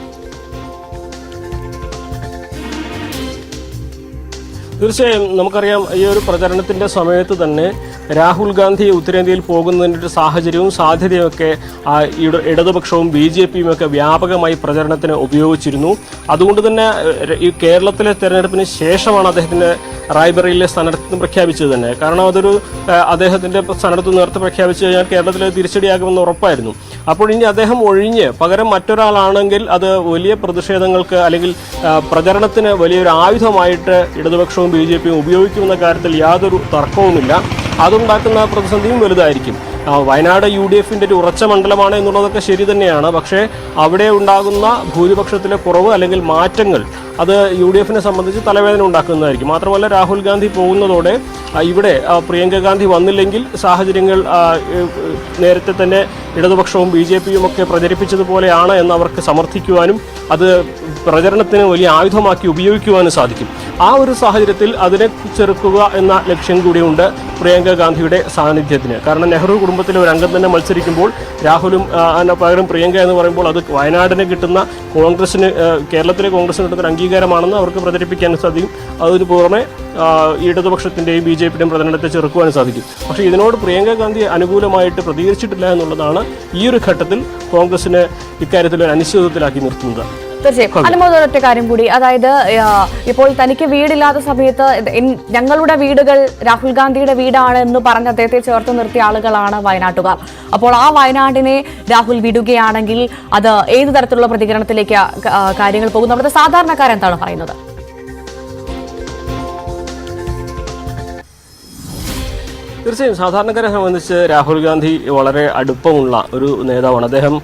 തീർച്ചയായും നമുക്കറിയാം, ഈ ഒരു പ്രചരണത്തിന്റെ സമയത്ത് തന്നെ രാഹുൽ ഗാന്ധി ഉത്തരേന്ത്യയിൽ പോകുന്നതിൻ്റെ ഒരു സാഹചര്യവും സാധ്യതയൊക്കെ ഇടതുപക്ഷവും BJPയും ഒക്കെ വ്യാപകമായി പ്രചരണത്തിന് ഉപയോഗിച്ചിരുന്നു. അതുകൊണ്ട് തന്നെ ഈ കേരളത്തിലെ തെരഞ്ഞെടുപ്പിന് ശേഷമാണ് അദ്ദേഹത്തിന് റായ്ബറേലിയിലെ സ്ഥാനാർത്ഥിത്വം പ്രഖ്യാപിച്ചത് തന്നെ. കാരണം അതൊരു അദ്ദേഹത്തിന്റെ സ്ഥാനാർത്ഥിത്വം നേരത്തെ പ്രഖ്യാപിച്ചു കഴിഞ്ഞാൽ കേരളത്തിലെ തിരിച്ചടിയാകുമെന്ന് ഉറപ്പായിരുന്നു. അപ്പോൾ ഇനി അദ്ദേഹം ഒഴിഞ്ഞ് പകരം മറ്റൊരാളാണെങ്കിൽ അത് വലിയ പ്രതിഷേധങ്ങൾക്ക് അല്ലെങ്കിൽ പ്രചരണത്തിന് വലിയൊരു ആയുധമായിട്ട് ഇടതുപക്ഷവും BJPയും ഉപയോഗിക്കുമെന്ന കാര്യത്തിൽ യാതൊരു തർക്കവുമില്ല. അതുണ്ടാക്കുന്ന പ്രതിസന്ധിയും വലുതായിരിക്കും. വയനാട് UDFന്റെ ഒരു ഉറച്ച മണ്ഡലമാണ് എന്നുള്ളതൊക്കെ ശരി തന്നെയാണ്. പക്ഷേ അവിടെ ഉണ്ടാകുന്ന ഭൂരിപക്ഷത്തിലെ കുറവ് അല്ലെങ്കിൽ മാറ്റങ്ങൾ അത് UDFനെ സംബന്ധിച്ച് തലവേദന ഉണ്ടാക്കുന്നതായിരിക്കും. മാത്രമല്ല രാഹുൽ ഗാന്ധി പോകുന്നതോടെ ഇവിടെ പ്രിയങ്ക ഗാന്ധി വന്നില്ലെങ്കിൽ സാഹചര്യങ്ങൾ നേരത്തെ തന്നെ ഇടതുപക്ഷവും BJPയും ഒക്കെ പ്രചരിപ്പിച്ചതുപോലെയാണ് എന്ന് അവർക്ക് സമർത്ഥിക്കുവാനും അത് പ്രചരണത്തിന് വലിയ ആയുധമാക്കി ഉപയോഗിക്കുവാനും സാധിക്കും. ആ ഒരു സാഹചര്യത്തിൽ അതിനെ ചെറുക്കുക എന്ന ലക്ഷ്യം കൂടിയുണ്ട് പ്രിയങ്ക ഗാന്ധിയുടെ സാന്നിധ്യത്തിന്. കാരണം നെഹ്റു കുടുംബത്തിലെ ഒരു അംഗം തന്നെ മത്സരിക്കുമ്പോൾ രാഹുലും പകരം പ്രിയങ്ക എന്ന് പറയുമ്പോൾ അത് വയനാടിന് കിട്ടുന്ന കോൺഗ്രസിന്, കേരളത്തിലെ കോൺഗ്രസിന് കിട്ടുന്ന അംഗീകാരമാണെന്ന് അവർക്ക് പ്രചരിപ്പിക്കാൻ സാധിക്കും. അതിന് പുറമെ ഇടതുപക്ഷത്തിൻ്റെയും BJPയുടെയും പ്രചരണത്തെ ചെറുക്കുവാനും സാധിക്കും. പക്ഷേ ഇതിനോട് പ്രിയങ്ക ഗാന്ധി അനുകൂലമായിട്ട് പ്രതികരിച്ചിട്ടില്ല എന്നുള്ളതാണ് ഈ ഒരു ഘട്ടത്തിൽ കോൺഗ്രസിനെ ഇക്കാര്യത്തിൽ ഒരു അനിശ്ചിതത്വത്തിലാക്കി നിർത്തുന്നത്. തീർച്ചയായും. അനുമോദം, ഒറ്റ കാര്യം കൂടി, അതായത് ഇപ്പോൾ തനിക്ക് വീടില്ലാത്ത സമയത്ത് ഞങ്ങളുടെ വീടുകൾ രാഹുൽ ഗാന്ധിയുടെ വീടാണ് എന്ന് പറഞ്ഞ് അദ്ദേഹത്തെ ചേർത്ത് നിർത്തിയ ആളുകളാണ് വയനാട്ടുകാർ. അപ്പോൾ ആ വയനാടിനെ രാഹുൽ വിടുകയാണെങ്കിൽ അത് ഏത് തരത്തിലുള്ള പ്രതികരണത്തിലേക്ക് കാര്യങ്ങൾ പോകും? നമ്മുടെ സാധാരണക്കാരെന്താണ് പറയുന്നത്? തീർച്ചയായും സാധാരണക്കാരെ സംബന്ധിച്ച് രാഹുൽ ഗാന്ധി വളരെ അടുപ്പമുള്ള ഒരു നേതാവാണ്. അദ്ദേഹം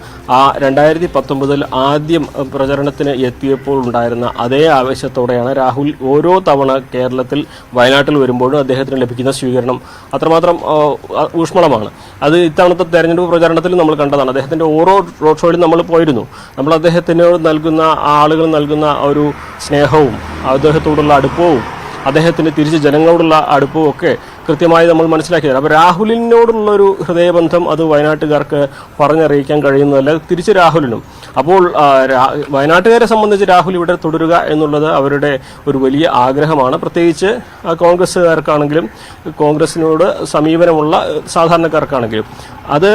2019 ആദ്യം പ്രചരണത്തിന് എത്തിയപ്പോൾ ഉണ്ടായിരുന്ന അതേ ആവേശത്തോടെയാണ് രാഹുൽ ഓരോ തവണ കേരളത്തിൽ വയനാട്ടിൽ വരുമ്പോഴും അദ്ദേഹത്തിന് ലഭിക്കുന്ന സ്വീകരണം അത്രമാത്രം ഊഷ്മളമാണ്. അത് ഇത്തവണത്തെ തെരഞ്ഞെടുപ്പ് പ്രചരണത്തിൽ നമ്മൾ കണ്ടതാണ്. അദ്ദേഹത്തിൻ്റെ ഓരോ റോഡ് ഷോയിലും നമ്മൾ പോയിരുന്നു. നമ്മൾ അദ്ദേഹത്തിനോട് നൽകുന്ന ആളുകൾ നൽകുന്ന ഒരു സ്നേഹവും അദ്ദേഹത്തോടുള്ള അടുപ്പവും അദ്ദേഹത്തിന് തിരിച്ച് ജനങ്ങളോടുള്ള അടുപ്പവും ഒക്കെ കൃത്യമായി നമ്മൾ മനസ്സിലാക്കിയത്. അപ്പോൾ രാഹുലിനോടുള്ളൊരു ഹൃദയബന്ധം അത് വയനാട്ടുകാർക്ക് പറഞ്ഞറിയിക്കാൻ കഴിയുന്നതല്ല, തിരിച്ച് രാഹുലിനും. അപ്പോൾ വയനാട്ടുകാരെ സംബന്ധിച്ച് രാഹുൽ ഇവിടെ തുടരുക എന്നുള്ളത് അവരുടെ ഒരു വലിയ ആഗ്രഹമാണ്. പ്രത്യേകിച്ച് കോൺഗ്രസ്സുകാർക്കാണെങ്കിലും കോൺഗ്രസിനോട് സമീപനമുള്ള സാധാരണക്കാർക്കാണെങ്കിലും. അത്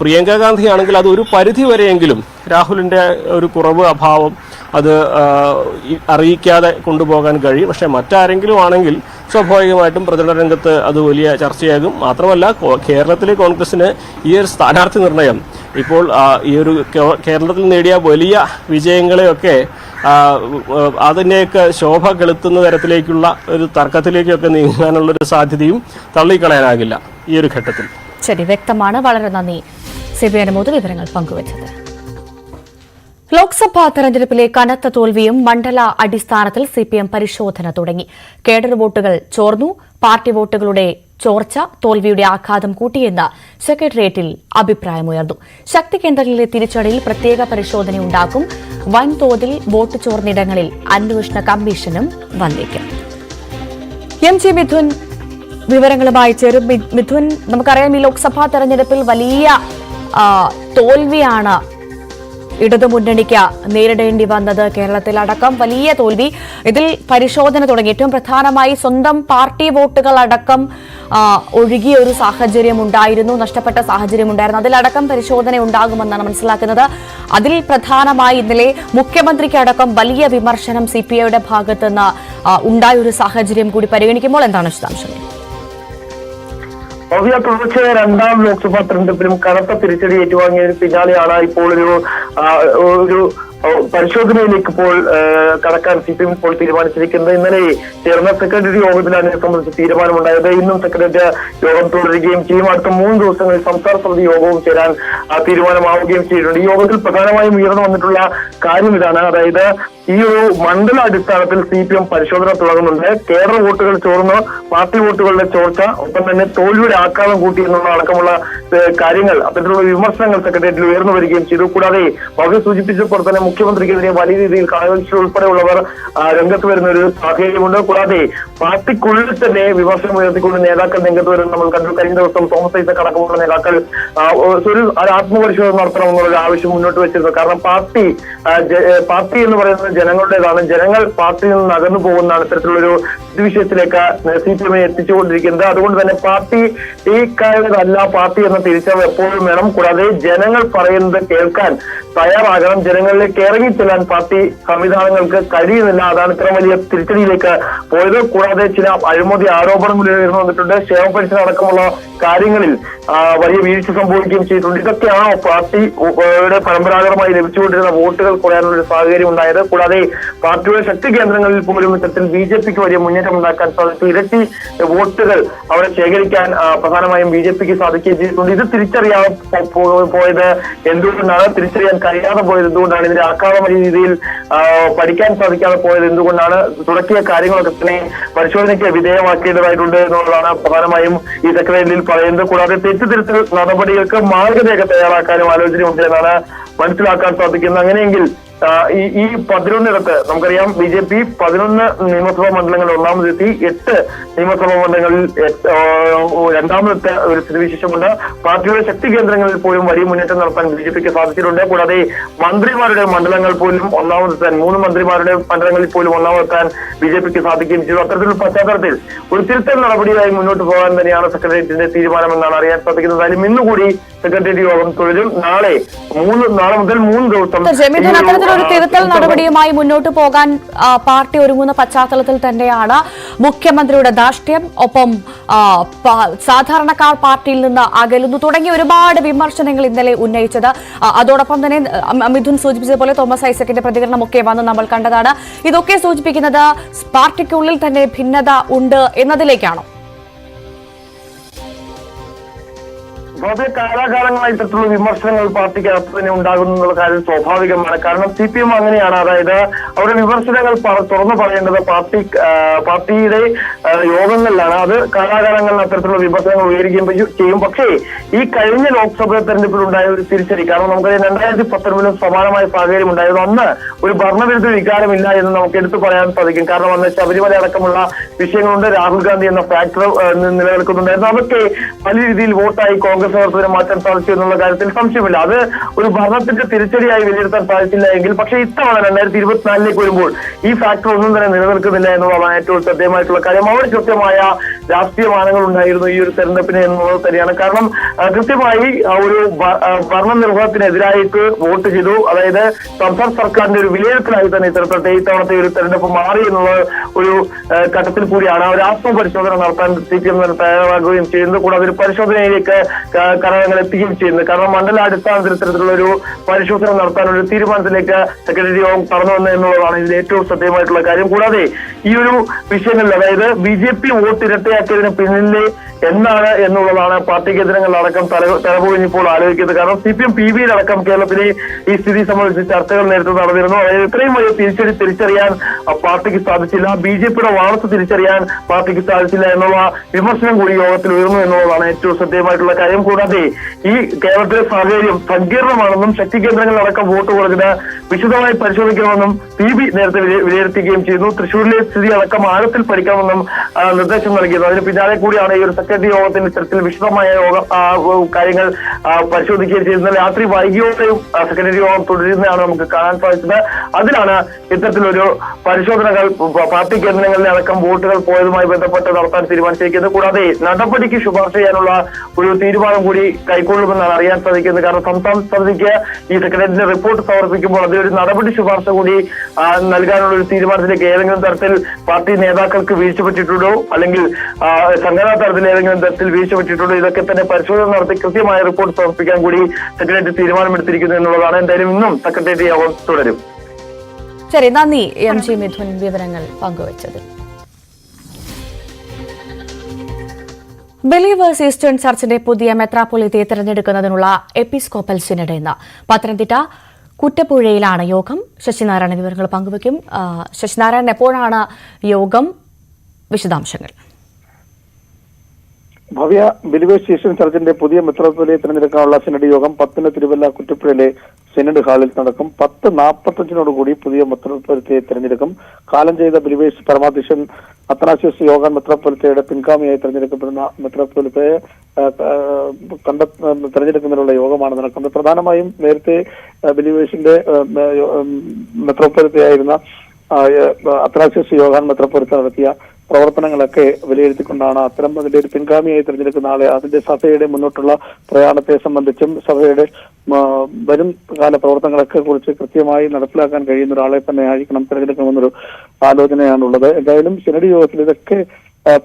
പ്രിയങ്ക ഗാന്ധി ആണെങ്കിൽ അത് ഒരു പരിധി വരെയെങ്കിലും രാഹുലിൻ്റെ ഒരു കുറവ് അഭാവം അത് അറിയിക്കാതെ കൊണ്ടുപോകാൻ കഴിയും. പക്ഷേ മറ്റാരെങ്കിലും ആണെങ്കിൽ സ്വാഭാവികമായിട്ടും പ്രചരണ രംഗത്ത് അത് വലിയ ചർച്ചയാകും. മാത്രമല്ല കേരളത്തിലെ കോൺഗ്രസിന് ഈ ഒരു സ്ഥാനാർത്ഥി നിർണയം ഇപ്പോൾ ഈ ഒരു കേരളത്തിൽ നേടിയ വലിയ വിജയങ്ങളെയൊക്കെ അതിനെയൊക്കെ ശോഭ കെളുത്തുന്ന തരത്തിലേക്കുള്ള ഒരു തർക്കത്തിലേക്കൊക്കെ നീങ്ങാനുള്ളൊരു സാധ്യതയും തള്ളിക്കളയാനാകില്ല ഈ ഒരു ഘട്ടത്തിൽ. ശരി, വ്യക്തമാണ്. വളരെ നന്ദി സിബിഐ വിവരങ്ങൾ പങ്കുവച്ചത്. ലോക്സഭാ തെരഞ്ഞെടുപ്പിലെ കനത്ത തോൽവിയും മണ്ഡല അടിസ്ഥാനത്തിൽ സിപിഎം പരിശോധന തുടങ്ങി. കേഡർ വോട്ടുകൾ ചോർന്നു. പാർട്ടി വോട്ടുകളുടെ ചോർച്ച തോൽവിയുടെ ആഘാതം കൂട്ടിയെന്ന് സെക്രട്ടേറിയറ്റിൽ അഭിപ്രായമുയർന്നു. ശക്തി കേന്ദ്രങ്ങളിലെ തിരിച്ചടിയിൽ പ്രത്യേക പരിശോധനയുണ്ടാക്കും. വൻതോതിൽ വോട്ട് ചോർന്നിടങ്ങളിൽ അന്വേഷണ കമ്മീഷനും വന്നേക്കും. എം ജി മിഥുൻ വിവരങ്ങളുമായി ചേരും. മിഥുൻ, നമുക്കറിയാം ഈ ലോക്സഭാ തെരഞ്ഞെടുപ്പിൽ വലിയ തോൽവിയാണ് ഇടതുമുന്നണിക്ക് നേരിടേണ്ടി വന്നത്. കേരളത്തിലടക്കം വലിയ തോൽവി. ഇതിൽ പരിശോധന തുടങ്ങി. ഏറ്റവും പ്രധാനമായി സ്വന്തം പാർട്ടി വോട്ടുകൾ അടക്കം ഒഴുകിയ ഒരു സാഹചര്യം ഉണ്ടായിരുന്നു, നഷ്ടപ്പെട്ട സാഹചര്യം ഉണ്ടായിരുന്നു. അതിലടക്കം പരിശോധന ഉണ്ടാകുമെന്നാണ് മനസ്സിലാക്കുന്നത്. അതിൽ പ്രധാനമായി ഇന്നലെ മുഖ്യമന്ത്രിക്കടക്കം വലിയ വിമർശനം സിപിഐയുടെ ഭാഗത്തുനിന്ന് ഉണ്ടായൊരു സാഹചര്യം കൂടി പരിഗണിക്കുമ്പോൾ എന്താണ് വിശദാംശങ്ങൾ? തുടർച്ചയായ രണ്ടാം ലോക്സഭാ തെരഞ്ഞെടുപ്പിലും കനത്ത തിരിച്ചടി ഏറ്റുവാങ്ങിയതിന് പിന്നാലെയാണ് ഇപ്പോൾ ഒരു പരിശോധനയിലേക്ക് ഇപ്പോൾ കടക്കാൻ സിപിഎം ഇപ്പോൾ തീരുമാനിച്ചിരിക്കുന്നത്. ഇന്നലെ ചേർന്ന സെക്രട്ടറി യോഗത്തിലാണ് ഇത് സംബന്ധിച്ച് തീരുമാനമുണ്ടായത്. ഇന്നും സെക്രട്ടറി യോഗം തുടരുകയും ചെയ്യും. അടുത്ത 3 ദിവസങ്ങളിൽ സംസ്ഥാന സമിതി യോഗവും ചേരാൻ തീരുമാനമാവുകയും ചെയ്തിട്ടുണ്ട്. ഈ യോഗത്തിൽ പ്രധാനമായും ഉയർന്നു വന്നിട്ടുള്ള കാര്യം ഇതാണ്. അതായത് ഈ ഒരു മണ്ഡല അടിസ്ഥാനത്തിൽ സിപിഎം പരിശോധന തുടങ്ങുന്നുണ്ട്. കേഡർ വോട്ടുകൾ ചോർന്ന് പാർട്ടി വോട്ടുകളുടെ ചോർച്ച, ഒപ്പം തന്നെ തോൽവിയുടെ ആഘാതം കൂട്ടി എന്നുള്ള അടക്കമുള്ള കാര്യങ്ങൾ, അത്തരത്തിലുള്ള വിമർശനങ്ങൾ സെക്രട്ടേറിയറ്റിൽ ഉയർന്നു വരികയും ചെയ്തു. കൂടാതെ ഭവ്യ സൂചിപ്പിച്ചപ്പോൾ തന്നെ മുഖ്യമന്ത്രിക്കെതിരെ വലിയ രീതിയിൽ കണവൻഷി ഉൾപ്പെടെയുള്ളവർ രംഗത്ത് വരുന്ന ഒരു സാഹചര്യമുണ്ട്. കൂടാതെ പാർട്ടിക്കുള്ളിൽ തന്നെ വിമർശനം ഉയർത്തിക്കൊണ്ട് നേതാക്കൾ രംഗത്ത് വരുന്നത് നമ്മൾ കണ്ടു. കഴിഞ്ഞ ദിവസം തോമസ് ഐസക് അടക്കമുള്ള നേതാക്കൾ ഒരു ആത്മപരിശോധന നടത്തണമെന്നുള്ള ആവശ്യം മുന്നോട്ട് വെച്ചിരുന്നു. കാരണം പാർട്ടി എന്ന് പറയുന്നത് ജനങ്ങളുടേതാണ്. ജനങ്ങൾ പാർട്ടിയിൽ നിന്ന് അകന്നു പോകുന്നതാണ് ഇത്തരത്തിലുള്ളൊരു വിഷയത്തിലേക്ക് സിപിഎമ്മിനെ എത്തിച്ചുകൊണ്ടിരിക്കുന്നത്. അതുകൊണ്ട് തന്നെ പാർട്ടി ഈ കാര്യമല്ല, പാർട്ടി എന്ന തിരിച്ചറിവ് എപ്പോഴും വേണം. കൂടാതെ ജനങ്ങൾ പറയുന്നത് കേൾക്കാൻ തയ്യാറാകണം. ജനങ്ങളിലേക്ക് ഇറങ്ങിച്ചെല്ലാൻ പാർട്ടി സംവിധാനങ്ങൾക്ക് കഴിയുന്നില്ല. അതാണ് ഇത്ര വലിയ തിരിച്ചടിയിലേക്ക് പോയത്. കൂടാതെ ചില അഴിമതി ആരോപണങ്ങൾ ഉയർന്നു വന്നിട്ടുണ്ട്. ക്ഷേമ പെൻഷൻ അടക്കമുള്ള കാര്യങ്ങളിൽ വലിയ വീഴ്ച സംഭവിക്കുകയും ചെയ്തിട്ടുണ്ട്. ഇതൊക്കെയാണ് പാർട്ടിയുടെ പരമ്പരാഗതമായി ലഭിച്ചുകൊണ്ടിരുന്ന വോട്ടുകൾ കുറയാനുള്ള ഒരു സാഹചര്യം ഉണ്ടായത്. കൂടാതെ പാർട്ടിയുടെ ശക്തി കേന്ദ്രങ്ങളിൽ പോലും ഇത്തരത്തിൽ ബിജെപിക്ക് വലിയ മുന്നേറ്റം ഉണ്ടാക്കാൻ സാധിച്ചു. ഇരട്ടി വോട്ടുകൾ അവിടെ ശേഖരിക്കാൻ പ്രധാനമായും ബിജെപിക്ക് സാധിക്കുകയും ചെയ്തിട്ടുണ്ട്. ഇത് തിരിച്ചറിയാൻ പോയത് എന്തുകൊണ്ടാണ്, തിരിച്ചറിയാൻ കഴിയാതെ പോയത് എന്തുകൊണ്ടാണ്, ഇതിന്റെ ആഘാതമായ രീതിയിൽ പഠിക്കാൻ സാധിക്കാതെ പോയത് എന്തുകൊണ്ടാണ്, തുടങ്ങിയ കാര്യങ്ങളൊക്കെ തന്നെ പരിശോധനയ്ക്ക് വിധേയമാക്കേണ്ടതായിട്ടുണ്ട് എന്നുള്ളതാണ് പ്രധാനമായും ഈ സെക്രട്ടറിയിൽ പറയുന്നത്. കൂടാതെ തെറ്റുതിരുത്തൽ നടപടികൾക്ക് മാർഗരേഖ തയ്യാറാക്കാനും ആലോചനയുണ്ട് എന്നാണ് മനസ്സിലാക്കാൻ സാധിക്കുന്നത്. അങ്ങനെയെങ്കിൽ ഈ 11 നമുക്കറിയാം ബിജെപി 11 നിയമസഭാ മണ്ഡലങ്ങളിൽ ഒന്നാമതെത്തി, 8 നിയമസഭാ മണ്ഡലങ്ങളിൽ രണ്ടാമത്തെ ഒരു സ്ഥിതിവിശേഷമുണ്ട്. പാർട്ടിയുടെ ശക്തി കേന്ദ്രങ്ങളിൽ പോലും വലിയ മുന്നേറ്റം നടത്താൻ ബിജെപിക്ക് സാധിച്ചിട്ടുണ്ട്. കൂടാതെ മന്ത്രിമാരുടെ മണ്ഡലങ്ങൾ പോലും ഒന്നാമതെത്താൻ, 3 മന്ത്രിമാരുടെ മണ്ഡലങ്ങളിൽ പോലും ഒന്നാമതെത്താൻ ബിജെപിക്ക് സാധിക്കുകയും ചെയ്തു. അത്തരത്തിലുള്ള പശ്ചാത്തലത്തിൽ ഒരു തിരുത്തൽ നടപടിയായി മുന്നോട്ട് പോകാൻ തന്നെയാണ് സെക്രട്ടേറിയറ്റിന്റെ തീരുമാനമെന്നാണ് അറിയാൻ സാധിക്കുന്നത്. അതിലും ഇന്നുകൂടി സെക്രട്ടേറിയറ്റ് യോഗം തുടരും. നാളെ മുതൽ 3 ദിവസം ഒരു തിരുത്തൽ നടപടിയുമായി മുന്നോട്ട് പോകാൻ പാർട്ടി ഒരുങ്ങുന്ന പശ്ചാത്തലത്തിൽ തന്നെയാണ് മുഖ്യമന്ത്രിയുടെ ധാർഷ്ട്യം, ഒപ്പം സാധാരണക്കാർ പാർട്ടിയിൽ നിന്ന് അകലുന്നു തുടങ്ങിയ ഒരുപാട് വിമർശനങ്ങൾ ഇന്നലെ ഉന്നയിച്ചത്. അതോടൊപ്പം തന്നെ മിഥുൻ സൂചിപ്പിച്ചതുപോലെ തോമസ് ഐസക്കിന്റെ പ്രതികരണമൊക്കെ വന്ന് നമ്മൾ കണ്ടതാണ്. ഇതൊക്കെ സൂചിപ്പിക്കുന്നത് പാർട്ടിക്കുള്ളിൽ തന്നെ ഭിന്നത ഉണ്ട് എന്നതിലേക്കാണോ? വളരെ കാലാകാലങ്ങളായി ഇത്തരത്തിലുള്ള വിമർശനങ്ങൾ പാർട്ടിക്കകത്ത് തന്നെ ഉണ്ടാകുന്നുള്ള കാര്യം സ്വാഭാവികമാണ്. കാരണം CPM അങ്ങനെയാണ്. അതായത് അവരുടെ വിമർശനങ്ങൾ തുറന്നു പറയേണ്ടത് പാർട്ടിയുടെ യോഗങ്ങളിലാണ്. അത് കാലാകാലങ്ങളിൽ അത്തരത്തിലുള്ള വിമർശനങ്ങൾ ഉയരുകയും ചെയ്യും. പക്ഷേ ഈ കഴിഞ്ഞ ലോക്സഭാ തെരഞ്ഞെടുപ്പിലുണ്ടായ ഒരു തിരിച്ചടി, കാരണം നമുക്കറിയാം 2019 സമാനമായ സാഹചര്യം ഉണ്ടായിരുന്നു. അന്ന് ഒരു ഭരണവിരുദ്ധ വികാരമില്ല എന്ന് നമുക്ക് എടുത്തു പറയാൻ സാധിക്കും. കാരണം അന്ന് ശബരിമല അടക്കമുള്ള വിഷയങ്ങളുണ്ട്, രാഹുൽ ഗാന്ധി എന്ന ഫാക്ടർ നിലനിൽക്കുന്നുണ്ടായിരുന്നു. അതൊക്കെ വലിയ രീതിയിൽ വോട്ടായി കോൺഗ്രസ് നേതൃത്വത്തിന് മാറ്റാൻ സാധിച്ചു എന്നുള്ള കാര്യത്തിൽ സംശയമില്ല. അത് ഒരു ഭരണത്തിന്റെ തിരിച്ചടിയായി വിലയിരുത്താൻ സാധിച്ചില്ല എങ്കിൽ, പക്ഷേ ഇത്തവണ 2024 വരുമ്പോൾ ഈ ഫാക്ടർ ഒന്നും തന്നെ നിലനിൽക്കുന്നില്ല എന്നുള്ളതാണ് ഏറ്റവും ശ്രദ്ധേയമായിട്ടുള്ള കാര്യം. അവിടെ കൃത്യമായ രാഷ്ട്രീയ മാനങ്ങൾ ഉണ്ടായിരുന്നു ഈ ഒരു തെരഞ്ഞെടുപ്പിന് എന്നുള്ളത് തന്നെയാണ്. കാരണം കൃത്യമായി ഒരു ഭരണനിർവഹണത്തിനെതിരായിട്ട് വോട്ട് ചെയ്തു. അതായത് സംസ്ഥാന സർക്കാരിന്റെ ഒരു വിലയിരുത്തലായി തന്നെ ഇത്തവണത്തെ ഒരു തെരഞ്ഞെടുപ്പ് മാറി എന്നുള്ള ഒരു ഘട്ടത്തിൽ കൂടിയാണ് ഒരു ആത്മപരിശോധന നടത്താൻ CPM തയ്യാറാകുകയും ചെയ്യുന്നത്. കൂടാതെ ഒരു പരിശോധനയിലേക്ക് ഘടകങ്ങൾ എത്തുകയും ചെയ്യുന്നത്. കാരണം മണ്ഡലാടിസ്ഥാനത്തിൽ ഇത്തരത്തിലുള്ള ഒരു പരിശോധന നടത്താൻ ഒരു തീരുമാനത്തിലേക്ക് സെക്രട്ടറി യോഗം കടന്നു വന്നത് എന്നുള്ളതാണ് ഇതിൽ ഏറ്റവും ശ്രദ്ധേയമായിട്ടുള്ള കാര്യം. കൂടാതെ ഈ ഒരു വിഷയങ്ങളിൽ, അതായത് BJP വോട്ട് ഇരട്ടയാക്കിയതിന് പിന്നിലെ എന്താണ് എന്നുള്ളതാണ് പാർട്ടി കേന്ദ്രങ്ങളിലടക്കം തലപൊഴിഞ്ഞിപ്പോൾ ആലോചിക്കുന്നത്. കാരണം CPM PV അടക്കം കേരളത്തിലെ ഈ സ്ഥിതി സംബന്ധിച്ച് ചർച്ചകൾ നേരത്തെ നടന്നിരുന്നു. അതായത് ഇത്രയും വലിയ തിരിച്ചറിയാൻ പാർട്ടിക്ക് സാധിച്ചില്ല, BJPയുടെ വളർച്ച തിരിച്ചറിയാൻ പാർട്ടിക്ക് സാധിച്ചില്ല എന്നുള്ള വിമർശനം കൂടി യോഗത്തിൽ ഉയർന്നു എന്നുള്ളതാണ് ഏറ്റവും ശ്രദ്ധേയമായിട്ടുള്ള കാര്യം. കൂടാതെ ഈ കേരളത്തിലെ സാഹചര്യം സങ്കീർണമാണെന്നും ശക്തി കേന്ദ്രങ്ങളിലടക്കം വോട്ട് കുറഞ്ഞത് വിശദമായി പരിശോധിക്കണമെന്നും PB നേരത്തെ വിലയിരുത്തുകയും ചെയ്തു. തൃശ്ശൂരിലെ സ്ഥിതി അടക്കം ആഴത്തിൽ പഠിക്കണമെന്നും നിർദ്ദേശം നൽകിയിരുന്നു. അതിന് പിന്നാലെ കൂടിയാണ് ഈ ഒരു സെക്രട്ടറി യോഗത്തിന്റെ ഇത്തരത്തിൽ വിശദമായ കാര്യങ്ങൾ പരിശോധിക്കുകയും ചെയ്യുന്നത്. രാത്രി വൈകിയോടെയും സെക്രട്ടറി യോഗം തുടരുന്നതാണ് നമുക്ക് കാണാൻ സാധിച്ചത്. അതിലാണ് ഇത്തരത്തിലൊരു പരിശോധനകൾ പാർട്ടി കേന്ദ്രങ്ങളിലെ അടക്കം വോട്ടുകൾ പോയതുമായി ബന്ധപ്പെട്ട് നടത്താൻ തീരുമാനിച്ചിരിക്കുന്നത്. കൂടാതെ നടപടിക്ക് ശുപാർശ ചെയ്യാനുള്ള ഒരു തീരുമാനം കൂടി കൈക്കൊള്ളുമെന്നാണ് അറിയാൻ സാധിക്കുന്നത്. കാരണം സംസ്ഥാന സമിതിക്ക് ഈ സെക്രട്ടറിയുടെ റിപ്പോർട്ട് സമർപ്പിക്കുമ്പോൾ അതിലൊരു നടപടി ശുപാർശ കൂടി നൽകാനുള്ള ഒരു തീരുമാനത്തിലേക്ക് ഏതെങ്കിലും തരത്തിൽ പാർട്ടി നേതാക്കൾക്ക് വീഴ്ച പറ്റിയിട്ടുണ്ടോ, അല്ലെങ്കിൽ സംഘടനാ തലത്തിൽ ഏതെങ്കിലും തരത്തിൽ വീഴ്ച പറ്റിയിട്ടുണ്ടോ, ഇതൊക്കെ തന്നെ പരിശോധന നടത്തി കൃത്യമായ റിപ്പോർട്ട് സമർപ്പിക്കാൻ കൂടി സെക്രട്ടറി തീരുമാനമെടുത്തിരിക്കുന്നു എന്നുള്ളതാണ്. എന്തായാലും ഇന്നും സെക്രട്ടേറിയറ്റ് യോഗം തുടരും. ശരി, നന്ദി MG മിഥുൻ വിവരങ്ങൾ പങ്കുവച്ചത്. ബിലീവേഴ്സ് ഈസ്റ്റേൺ ചർച്ചിന്റെ പുതിയ മെത്രാപ്പൊലീത്തയെ തിരഞ്ഞെടുക്കുന്നതിനുള്ള എപ്പിസ്കോപ്പൽ സിനഡ് ഇന്ന് പത്തനംതിട്ട കുറ്റപ്പുഴയിലാണ് യോഗം. ശശിനാരായണൻ വിവരങ്ങൾ പങ്കുവയ്ക്കും. ശശിനാരായണൻ, എപ്പോഴാണ് യോഗം? വിശദാംശങ്ങൾ. ഭവ്യ, ബിലീവേഴ്സ് ഈസ്റ്റേൺ ചർച്ചിന്റെ പുതിയ മെത്രാപ്പൊലീത്തയെ തിരഞ്ഞെടുക്കാനുള്ള സിനഡ് യോഗം 10 തിരുവല്ല കുറ്റപ്പുഴയിലെ സിനഡ് ഹാളിൽ നടക്കും. 10:45 പുതിയ മെത്രാപ്പൊലീത്തയെ തിരഞ്ഞെടുക്കും. കാലം ചെയ്ത ബിലീവേഴ്സ് പരമാധ്യക്ഷൻ അത്തനാസ്യോസ് യോഹാൻ മെത്രാപ്പൊലീത്തയുടെ പിൻഗാമിയായി തിരഞ്ഞെടുക്കപ്പെടുന്ന മെത്രാപ്പൊലീത്തയെ തിരഞ്ഞെടുക്കുന്നതിനുള്ള യോഗമാണ് നടക്കുന്നത്. പ്രധാനമായും നേരത്തെ ബിലീവേഴ്സിന്റെ മെത്രാപ്പൊലീത്തയായിരുന്ന അത്തനാസ്യോസ് യോഹാൻ മെത്രാപ്പൊലീത്ത നടത്തിയ പ്രവർത്തനങ്ങളൊക്കെ വിലയിരുത്തിക്കൊണ്ടാണ് അതിന്റെ ഒരു പിൻഗാമിയായി തിരഞ്ഞെടുക്കുന്ന ആളെ അതിന്റെ സഭയുടെ മുന്നോട്ടുള്ള പ്രയാണത്തെ സംബന്ധിച്ചും സഭയുടെ വരും കാല പ്രവർത്തനങ്ങളൊക്കെ കുറിച്ച് കൃത്യമായി നടപ്പിലാക്കാൻ കഴിയുന്ന ഒരാളെ തന്നെ ആയിരിക്കണം തിരഞ്ഞെടുക്കണമെന്നൊരു ആലോചനയാണുള്ളത്. എന്തായാലും സിനഡ് യോഗത്തിൽ ഇതൊക്കെ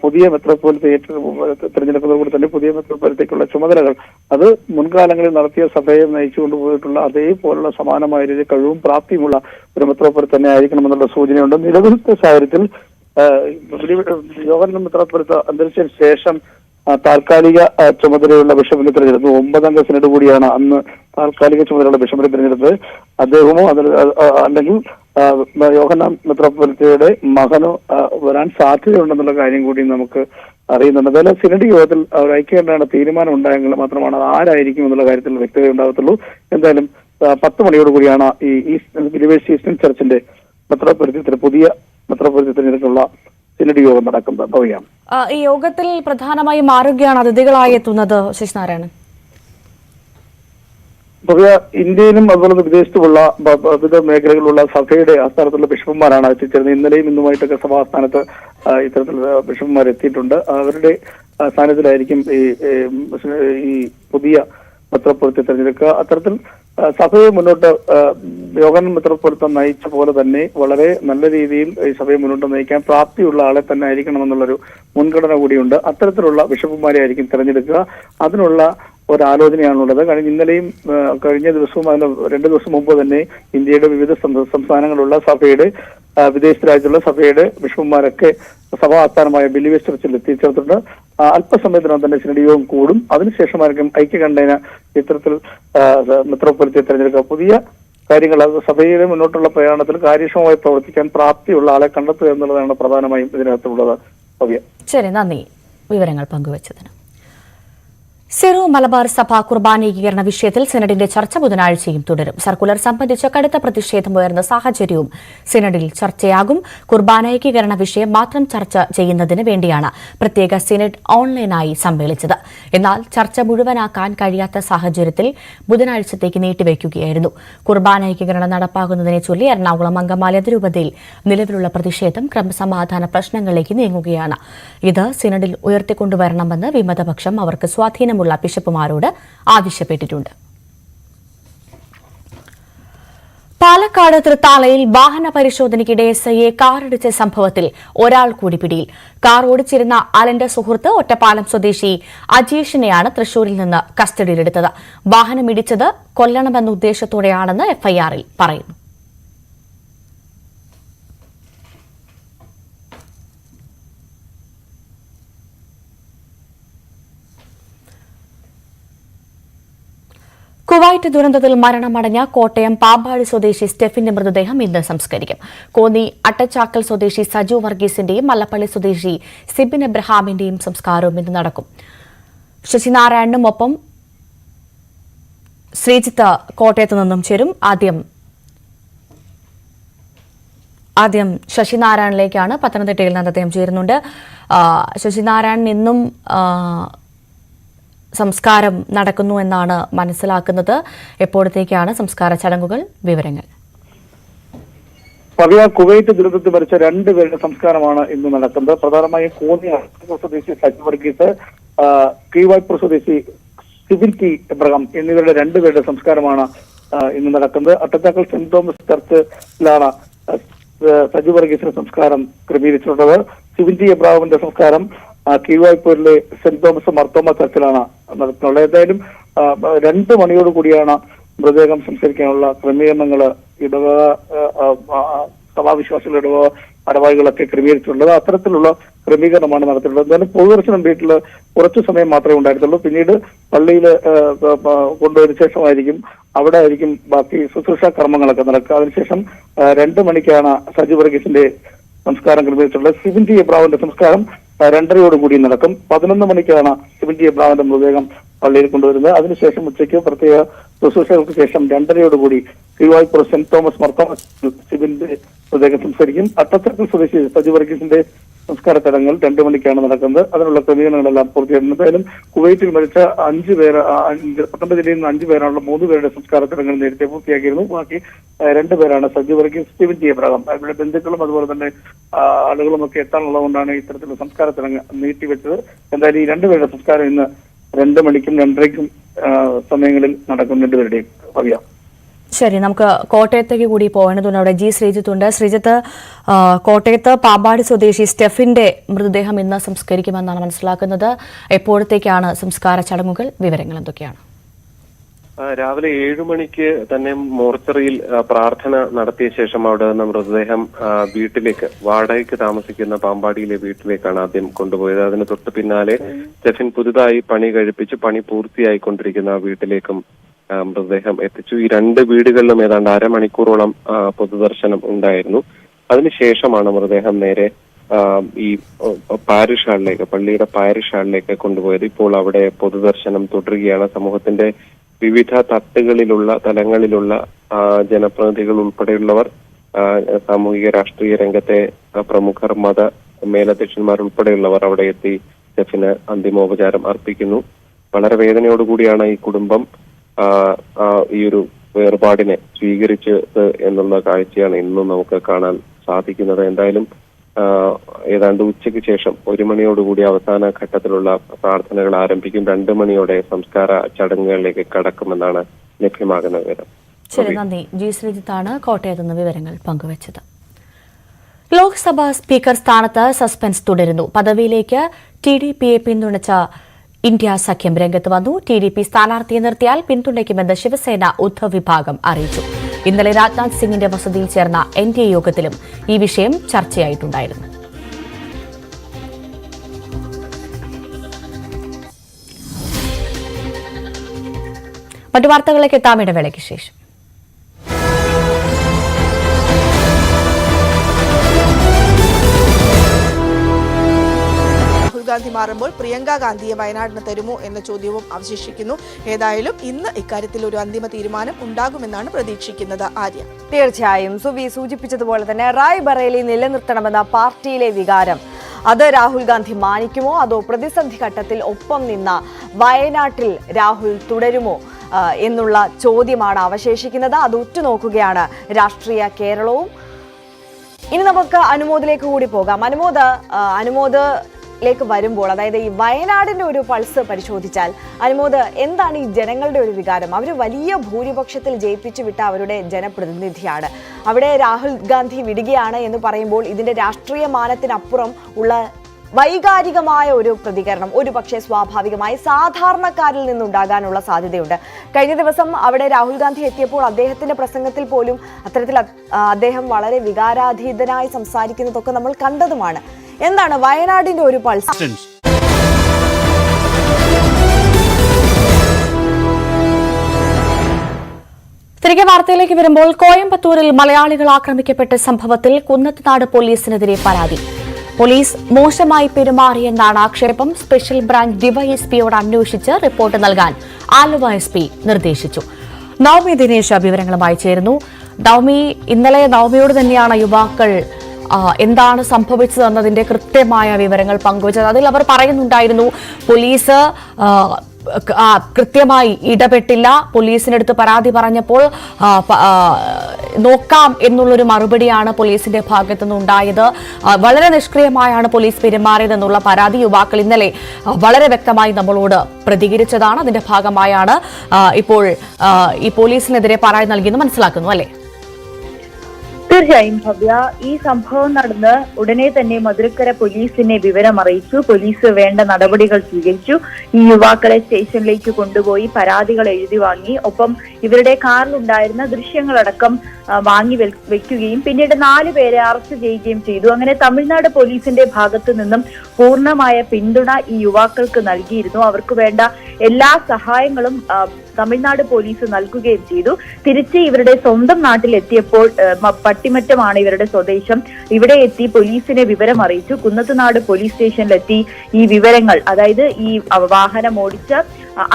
പുതിയ മെത്രാപ്പൊലീത്തയെ തിരഞ്ഞെടുക്കുന്നതോടുകൂടി തന്നെ പുതിയ മെത്രാപ്പൊലീത്തയ്ക്കുള്ള ചുമതലകൾ അത് മുൻകാലങ്ങളിൽ നടത്തിയ സഭയെ നയിച്ചുകൊണ്ടുപോയിട്ടുള്ള അതേപോലുള്ള സമാനമായ രീതിയിൽ കഴിവും പ്രാപ്തിയുമുള്ള ഒരു മെത്രാപ്പൊലീത്ത തന്നെ ആയിരിക്കണമെന്നുള്ള സൂചനയുണ്ട്. നിലവിലത്തെ സാഹചര്യത്തിൽ യോഹൻ മെത്രാപ്പൊലീത്ത അന്തരിച്ചതിന് ശേഷം താൽക്കാലിക ചുമതലയുള്ള ബിഷപ്പിനെ തിരഞ്ഞെടുത്തു. 9 അംഗ സിനഡ് കൂടിയാണ് അന്ന് താൽക്കാലിക ചുമതലയുള്ള ബിഷപ്പിനെ തിരഞ്ഞെടുത്തത്. അദ്ദേഹമോ അല്ലെങ്കിൽ യോഹന്നാൻ മെത്രാപ്പൊലീത്തയുടെ മകനോ വരാൻ സാധ്യതയുണ്ടെന്നുള്ള കാര്യം കൂടി നമുക്ക് അറിയുന്നുണ്ട്. അതായത് സിനഡ് യോഗത്തിൽ ഐക്യകണ്ഠേന തീരുമാനം ഉണ്ടായെങ്കിൽ മാത്രമാണ് അത് ആരായിരിക്കും എന്നുള്ള കാര്യത്തിൽ വ്യക്തത ഉണ്ടാകത്തുള്ളൂ. എന്തായാലും 10 മണിയോടുകൂടിയാണ് ഈ ബിലീവേഴ്സ് ഈസ്റ്റേൺ ചർച്ചിന്റെ പുതിയ മെത്രാപ്പൊലീത്ത തിരഞ്ഞെടുപ്പുള്ള സിനഡ് യോഗം നടക്കുന്നത്. ഭവ്യം, ഈ യോഗത്തിൽ പ്രധാനമായും ആരോഗ്യമാണ് അതിഥികളായി എത്തുന്നത്. ശശിനാരായണൻ, ഭവ്യ, ഇന്ത്യയിലും അതുപോലെ വിദേശത്തുമുള്ള വിവിധ മേഖലകളിലുള്ള സഭയുടെ ആസ്ഥാനത്തുള്ള ബിഷപ്പുമാരാണ് എത്തിച്ചേർന്നത്. ഇന്നലെയും ഇന്നുമായിട്ടൊക്കെ സഭാസ്ഥാനത്ത് ഇത്തരത്തിലുള്ള ബിഷപ്പുമാർ എത്തിയിട്ടുണ്ട്. അവരുടെ സ്ഥാനത്തിലായിരിക്കും ഈ പുതിയ മെത്രാപ്പൊലീത്തയെ തിരഞ്ഞെടുക്കുക. അത്തരത്തിൽ സഭയെ മുന്നോട്ട് യോഹൻ മെത്രാപ്പൊലീത്ത നയിച്ച പോലെ തന്നെ വളരെ നല്ല രീതിയിൽ ഈ സഭയെ മുന്നോട്ട് നയിക്കാൻ പ്രാപ്തിയുള്ള ആളെ തന്നെ ആയിരിക്കണമെന്നുള്ളൊരു മുൻഗണന കൂടിയുണ്ട്. അത്തരത്തിലുള്ള ബിഷപ്പുമാരെ ആയിരിക്കും തിരഞ്ഞെടുക്കുക. അതിനുള്ള ഒരാലോചനയാണുള്ളത്. ഇന്നലെയും കഴിഞ്ഞ ദിവസവും അതിന് 2 ദിവസം മുമ്പ് തന്നെ ഇന്ത്യയുടെ വിവിധ സംസ്ഥാനങ്ങളിലുള്ള സഭയുടെ വിദേശ രാജ്യത്തുള്ള സഭയുടെ ബിഷപ്പുമാരൊക്കെ സഭാ ആസ്ഥാനമായ ബിലീവേഴ്സ് ചർച്ചിൽ എത്തിച്ചേർത്തിട്ടുണ്ട്. അല്പസമയത്തിനകം തന്നെ സിനഡ് യോഗം കൂടും. അതിനുശേഷമായിരിക്കും ഐക്യകണ്ഠേന ഇത്തരത്തിൽ മെത്രോപ്പൊലിത്തയെ തെരഞ്ഞെടുക്കുക. പുതിയ കാര്യങ്ങൾ സഭയിലെ മുന്നോട്ടുള്ള പ്രയാണത്തിൽ കാര്യക്ഷമമായി പ്രവർത്തിക്കാൻ പ്രാപ്തിയുള്ള ആളെ കണ്ടെത്തുക എന്നുള്ളതാണ് പ്രധാനമായും ഇതിനകത്തുള്ളത്. ശരി, നന്ദി വിവരങ്ങൾ പങ്കുവച്ചതിന്. സിറോ മലബാർ സഭ കുർബാന ഏകീകരണ വിഷയത്തിൽ സിനഡിന്റെ ചർച്ച ബുധനാഴ്ചയും തുടരും. സർക്കുലർ സംബന്ധിച്ച് കടുത്ത പ്രതിഷേധമുയർന്ന സാഹചര്യവും സിനഡിൽ ചർച്ചയാകും. കുർബാന ഏകീകരണ വിഷയം മാത്രം ചർച്ച ചെയ്യുന്നതിന് വേണ്ടിയാണ് പ്രത്യേക സിനഡ് ഓൺലൈനായി സമ്മേളിച്ചത്. എന്നാൽ ചർച്ച മുഴുവനാക്കാൻ കഴിയാത്ത സാഹചര്യത്തിൽ ബുധനാഴ്ചത്തേക്ക് നീട്ടിവെക്കുകയായിരുന്നു. കുർബാന ഏകീകരണം നടപ്പാക്കുന്നതിനെ ചൊല്ലി എറണാകുളം അങ്കമാലി അതിരൂപതയിൽ നിലവിലുള്ള പ്രതിഷേധം ക്രമസമാധാന പ്രശ്നങ്ങളിലേക്ക് നീങ്ങുകയാണ്. ഇത് സിനഡിൽ ഉയർത്തിക്കൊണ്ടുവരണമെന്ന് വിമതപക്ഷം അവർക്ക് സ്വാധീനം ബിഷപ്പുമാരോട് ആവശ്യപ്പെട്ടിട്ടുണ്ട്. പാലക്കാട് തൃത്താലയിൽ വാഹന പരിശോധനയ്ക്കിടെ എസ്ഐയെ കാറിടിച്ച സംഭവത്തിൽ ഒരാൾ കൂടി പിടിയിൽ. കാർ ഓടിച്ചിരുന്ന അലന്റെ സുഹൃത്ത് ഒറ്റപ്പാലം സ്വദേശി അജീഷിനെയാണ് തൃശൂരിൽ നിന്ന് കസ്റ്റഡിയിലെടുത്തത്. വാഹനം ഇടിച്ചത് കൊല്ലണമെന്ന ഉദ്ദേശത്തോടെയാണെന്ന് എഫ്ഐആറിൽ പറയുന്നു. കുവൈറ്റ് ദുരന്തത്തിൽ മരണമടഞ്ഞ കോട്ടയം പാമ്പാടി സ്വദേശി സ്റ്റെഫിന്റെ മൃതദേഹം ഇന്ന് സംസ്കരിക്കും. കോന്നി അട്ടച്ചാക്കൽ സ്വദേശി സജു വർഗീസിന്റെയും മല്ലപ്പള്ളി സ്വദേശി സിബിൻ എബ്രഹാമിന്റെയും സംസ്കാരവും ഇന്ന് നടക്കും. ശശിനാരായണനും ഒപ്പം ശ്രീജിത്ത് കോട്ടയത്ത് നിന്നും ചേരും. ആദ്യം ശശിനാരായണിലേക്കാണ്. പത്തനംതിട്ടയിൽ നിന്ന് അദ്ദേഹം ചേരുന്നുണ്ട്. ശശിനാരായണൻ ഇന്നും സംസ്കാരം നടക്കുന്നു എന്നാണ് മനസ്സിലാക്കുന്നത്. എപ്പോഴത്തേക്കാണ് സംസ്കാര ചടങ്ങുകൾ? വിവരങ്ങൾ. കുവൈറ്റ് ദുരന്തത്തിൽ മരിച്ച 2 പേരുടെ സംസ്കാരമാണ് ഇന്ന് നടക്കുന്നത്. പ്രധാനമായും കോന്നി സ്വദേശി സജു വർഗീസ്, കീഴ്വായ്പൂർ സ്വദേശി സിബിൻ ടി എബ്രഹാം എന്നിവരുടെ 2 പേരുടെ സംസ്കാരമാണ് ഇന്ന് നടക്കുന്നത്. അട്ടച്ചാക്കൽ സെന്റ് തോമസ് ചർച്ചിലാണ് സജു വർഗീസിന്റെ സംസ്കാരം ക്രമീകരിച്ചിട്ടുള്ളത്. സിബിൻ ടി എബ്രഹാമിന്റെ സംസ്കാരം കീഴ്വായ്പൂരിലെ സെന്റ് തോമസ് മർത്തോമ ചർച്ചിലാണ് നടത്തുന്നത്. ഏതായാലും 2 മണിയോടുകൂടിയാണ് മൃതദേഹം സംസ്കരിക്കാനുള്ള ക്രമീകരണങ്ങൾ ഇടവക സഭാവിശ്വാസികളുടെ ഇടവക അടവായികളൊക്കെ ക്രമീകരിച്ചിട്ടുള്ളത്. അത്തരത്തിലുള്ള ക്രമീകരണമാണ് നടത്തിയിട്ടുള്ളത്. എന്തായാലും പൊതുദർശനം വീട്ടിൽ കുറച്ചു സമയം മാത്രമേ ഉണ്ടായിരുന്നുള്ളൂ. പിന്നീട് പള്ളിയിൽ കൊണ്ടുപോയതിനു ശേഷമായിരിക്കും അവിടെ ആയിരിക്കും ബാക്കി ശുശ്രൂഷ കർമ്മങ്ങളൊക്കെ നടക്കുക. അതിനുശേഷം 2 മണിക്കാണ് സജു വർഗീസിന്റെ സംസ്കാരം ക്രമീകരിച്ചിട്ടുള്ളത്. സിബിൻ ടി എബ്രഹാമിന്റെ സംസ്കാരം 2:30 നടക്കും. 11 മണിക്കാണ് സിബിൻ ടി എബ്രഹാമിന്റെ മൃതദേഹം പള്ളിയിൽ കൊണ്ടുവരുന്നത്. അതിനുശേഷം ഉച്ചയ്ക്ക് പ്രത്യേക ശുശ്രൂഷകൾക്ക് ശേഷം 2:30 കീഴ്വായ്പൂർ സെന്റ് തോമസ് മർത്തോമ സിബിന്റെ മൃതദേഹം സംസ്കരിക്കും. അട്ടച്ചാക്കൽ സ്വദേശി സജു വർഗീസിന്റെ സംസ്കാര ചടങ്ങുകൾ 2 മണിക്കാണ് നടക്കുന്നത്. അതിനുള്ള ക്രമീകരണങ്ങളെല്ലാം പൂർത്തിയായിരുന്നു. എന്തായാലും കുവൈറ്റിൽ മരിച്ച 5 പേർ, പത്തനംതിട്ട ജില്ലയിൽ നിന്ന് 5 പേരാണുള്ള 3 പേരുടെ സംസ്കാര ചടങ്ങുകൾ നേരത്തെ പൂർത്തിയാക്കിയിരുന്നു. ബാക്കി 2 പേരാണ് സജു വർഗീസ്, സിബിൻ ടി എബ്രഹാം. ഇവിടെ ബന്ധുക്കളും അതുപോലെ തന്നെ ആളുകളും ഒക്കെ എത്താനുള്ളതുകൊണ്ടാണ് ഇത്തരത്തിലുള്ള സംസ്കാര ചടങ്ങ് നീട്ടിവെച്ചത്. എന്തായാലും ഈ 2 പേരുടെ സംസ്കാരം ഇന്ന് 2 മണിക്കും 2:30 സമയങ്ങളിൽ നടക്കും. 2 പേരുടെയും അറിയാം. ശരി, നമുക്ക് കോട്ടയത്തേക്ക് കൂടി പോകേണ്ടതുണ്ട്. അവിടെ ജി ശ്രീജിത്തുണ്ട്. ശ്രീജിത്ത്, കോട്ടയത്ത് പാമ്പാടി സ്വദേശി സ്റ്റെഫിന്റെ മൃതദേഹം ഇന്ന് സംസ്കരിക്കുമെന്നാണ് മനസ്സിലാക്കുന്നത്. എപ്പോഴത്തേക്കാണ് സംസ്കാര ചടങ്ങുകൾ? വിവരങ്ങൾ എന്തൊക്കെയാണ്? രാവിലെ 7 മണിക്ക് തന്നെ മോർച്ചറിയിൽ പ്രാർത്ഥന നടത്തിയ ശേഷം അവിടെ നിന്ന് മൃതദേഹം വീട്ടിലേക്ക്, വാടകയ്ക്ക് താമസിക്കുന്ന പാമ്പാടിയിലെ വീട്ടിലേക്കാണ് ആദ്യം കൊണ്ടുപോയത്. അതിന് തൊട്ട് പിന്നാലെ സ്റ്റെഫിൻ പുതുതായി പണി കഴിപ്പിച്ച് പണി പൂർത്തിയായിക്കൊണ്ടിരിക്കുന്ന വീട്ടിലേക്കും മൃതദേഹം എത്തിച്ചു. ഈ 2 വീടുകളിലും ഏതാണ്ട് 1/2 മണിക്കൂറോളം പൊതുദർശനം ഉണ്ടായിരുന്നു. അതിനുശേഷമാണ് മൃതദേഹം നേരെ ഈ പാരിഷ് ഹാളിലേക്ക്, പള്ളിയുടെ പാരിഷ് ഹാളിലേക്ക് കൊണ്ടുപോയത്. ഇപ്പോൾ അവിടെ പൊതുദർശനം തുടരുകയാണ്. സമൂഹത്തിന്റെ വിവിധ തലങ്ങളിലുള്ള ജനപ്രതിനിധികൾ ഉൾപ്പെടെയുള്ളവർ, സാമൂഹിക രാഷ്ട്രീയ രംഗത്തെ പ്രമുഖർ, മത മേലധ്യക്ഷന്മാർ ഉൾപ്പെടെയുള്ളവർ അവിടെ എത്തി സ്റ്റെഫിന് അന്തിമോപചാരം അർപ്പിക്കുന്നു. വളരെ വേദനയോടുകൂടിയാണ് ഈ കുടുംബം ഈ ഒരു വേർപാടിനെ സ്വീകരിച്ചത് എന്നുള്ള കാഴ്ചയാണ് ഇന്നും നമുക്ക് കാണാൻ സാധിക്കുന്നത്. എന്തായാലും ഏതാണ്ട് ഉച്ചയ്ക്ക് ശേഷം 1 മണിയോടുകൂടി അവസാന ഘട്ടത്തിലുള്ള പ്രാർത്ഥനകൾ ആരംഭിക്കും. 2 മണിയോടെ സംസ്കാര ചടങ്ങുകളിലേക്ക് കടക്കുമെന്നാണ് ലഭ്യമാകുന്ന വിവരം. ശരി, നന്ദി. ജി ശ്രീജിത്താണ് കോട്ടയത്ത് നിന്ന് വിവരങ്ങൾ പങ്കുവച്ചത്. ലോക്സഭാ സ്പീക്കർ സ്ഥാനത്ത് സസ്പെൻസ് തുടരുന്നു. പദവിയിലേക്ക് TDPയെ പിന്തുണച്ച ഇന്ത്യ സഖ്യം രംഗത്ത് വന്നു. TDP സ്ഥാനാർത്ഥിയെ നിർത്തിയാൽ പിന്തുണയ്ക്കുമെന്ന് ശിവസേന ഉദ്ധവ് വിഭാഗം അറിയിച്ചു. ഇന്നലെ രാജ്നാഥ് സിംഗിന്റെ വസതിയിൽ ചേർന്ന NDA യോഗത്തിലും ഈ വിഷയം ചർച്ചയായിട്ടുണ്ടായിരുന്നു. മറ്റു വാർത്തകളിലേക്ക് എത്താം ഇടവേളയ്ക്ക് ശേഷം. ഗാന്ധി മാറുമ്പോൾ പ്രിയങ്ക ഗാന്ധിയെ വയനാടിന് തരുമോ എന്ന ചോദ്യവും അവശേഷിക്കുന്നു. ഏതായാലും ഇന്ന് ഇക്കാര്യത്തിൽ ഒരു അന്തിമ തീരുമാനം ഉണ്ടാകുമെന്നാണ് പ്രതീക്ഷിക്കുന്നത്. ആര്യ, തീർച്ചയായും സുവി സൂചിപ്പിച്ചതുപോലെ തന്നെ റായ് ബറേലി നിലനിർത്തണമെന്ന പാർട്ടിയിലെ വികാരം അത് രാഹുൽ ഗാന്ധി മാനിക്കുമോ, അതോ പ്രതിസന്ധി ഘട്ടത്തിൽ ഒപ്പം നിന്ന വയനാട്ടിൽ രാഹുൽ തുടരുമോ എന്നുള്ള ചോദ്യമാണ് അവശേഷിക്കുന്നത്. അത് ഉറ്റുനോക്കുകയാണ് രാഷ്ട്രീയ കേരളവും. ഇനി നമുക്ക് അനുമോദിലേക്ക് കൂടി പോകാം. അനുമോദിലേക്ക് വരുമ്പോൾ, അതായത് ഈ വയനാടിന്റെ ഒരു പൾസ് പരിശോധിച്ചാൽ അനുമോദ്, എന്താണ് ഈ ജനങ്ങളുടെ ഒരു വികാരം? അവർ വലിയ ഭൂരിപക്ഷത്തിൽ ജയിപ്പിച്ചു വിട്ട അവരുടെ ജനപ്രതിനിധിയാണ്. അവിടെ രാഹുൽ ഗാന്ധി വിടുകയാണ് എന്ന് പറയുമ്പോൾ ഇതിന്റെ രാഷ്ട്രീയ മാനത്തിനപ്പുറം ഉള്ള വൈകാരികമായ ഒരു പ്രതികരണം ഒരു പക്ഷേ സ്വാഭാവികമായി സാധാരണക്കാരിൽ നിന്നുണ്ടാകാനുള്ള സാധ്യതയുണ്ട്. കഴിഞ്ഞ ദിവസം അവിടെ രാഹുൽ ഗാന്ധി എത്തിയപ്പോൾ അദ്ദേഹത്തിന്റെ പ്രസംഗത്തിൽ പോലും അത്തരത്തിൽ അദ്ദേഹം വളരെ വികാരാധീതനായി സംസാരിക്കുന്നതൊക്കെ നമ്മൾ കണ്ടതുമാണ്. എന്താണ് വയനാടിന്റെ ഒരു പൾസ്? തിരികെ വാർത്തയിലേക്ക് വരുമ്പോൾ, കോയമ്പത്തൂരിൽ മലയാളികൾ ആക്രമിക്കപ്പെട്ട സംഭവത്തിൽ കുന്നത്തുനാട് പോലീസിനെതിരെ പരാതി. പോലീസ് മോശമായി പെരുമാറിയെന്നാണ് ആക്ഷേപം. സ്പെഷ്യൽ ബ്രാഞ്ച് ഡിവൈഎസ്പിയോട് അന്വേഷിച്ച് റിപ്പോർട്ട് നൽകാൻ ആലുവ SP നിർദ്ദേശിച്ചു. നവമി ദിനേശ് വിവരങ്ങളുമായി ചേരുന്നു. നവമി, ഇന്നലെ നവമിയോട് തന്നെയാണ് യുവാക്കൾ എന്താണ് സംഭവിച്ചതെന്നതിന്റെ കൃത്യമായ വിവരങ്ങൾ പങ്കുവച്ചത്. അതിൽ അവർ പറയുന്നുണ്ടായിരുന്നു, പോലീസ് കൃത്യമായി ഇടപെട്ടില്ല, പോലീസിനടുത്ത് പരാതി പറഞ്ഞപ്പോൾ നോക്കാം എന്നുള്ളൊരു മറുപടിയാണ് പോലീസിന്റെ ഭാഗത്തുനിന്നുണ്ടായത്. വളരെ നിഷ്ക്രിയമായാണ് പോലീസ് പെരുമാറിയതെന്നുള്ള പരാതി യുവാക്കൾ ഇന്നലെ വളരെ വ്യക്തമായി നമ്മളോട് പ്രതികരിച്ചതാണ്. അതിന്റെ ഭാഗമായാണ് ഇപ്പോൾ ഈ പോലീസിനെതിരെ പരാതി നൽകിയെന്ന് മനസ്സിലാക്കുന്നു, അല്ലേ? തീർച്ചയായും ഭവ്യ, ഈ സംഭവം നടന്ന് ഉടനെ തന്നെ മധുരക്കര പോലീസിനെ വിവരം അറിയിച്ചു. പോലീസ് വേണ്ട നടപടികൾ സ്വീകരിച്ചു. ഈ യുവാക്കളെ സ്റ്റേഷനിലേക്ക് കൊണ്ടുപോയി പരാതികൾ എഴുതി വാങ്ങി. ഒപ്പം ഇവരുടെ കാറിലുണ്ടായിരുന്ന ദൃശ്യങ്ങളടക്കം വാങ്ങി വെക്കുകയും പിന്നീട് 4 പേരെ അറസ്റ്റ് ചെയ്യുകയും ചെയ്തു. അങ്ങനെ തമിഴ്നാട് പോലീസിന്റെ ഭാഗത്തു നിന്നും പൂർണ്ണമായ പിന്തുണ ഈ യുവാക്കൾക്ക് നൽകിയിരുന്നു. അവർക്ക് വേണ്ട എല്ലാ സഹായങ്ങളും തമിഴ്നാട് പോലീസ് നൽകുകയും ചെയ്തു. തിരിച്ച് ഇവരുടെ സ്വന്തം നാട്ടിലെത്തിയപ്പോൾ പട്ടിമറ്റമാണ് ഇവരുടെ സ്വദേശം. ഇവിടെ എത്തി പോലീസിനെ വിവരം അറിയിച്ചു. കുന്നത്തുനാട് പോലീസ് സ്റ്റേഷനിലെത്തി ഈ വിവരങ്ങൾ, അതായത് ഈ വാഹനം ഓടിച്ച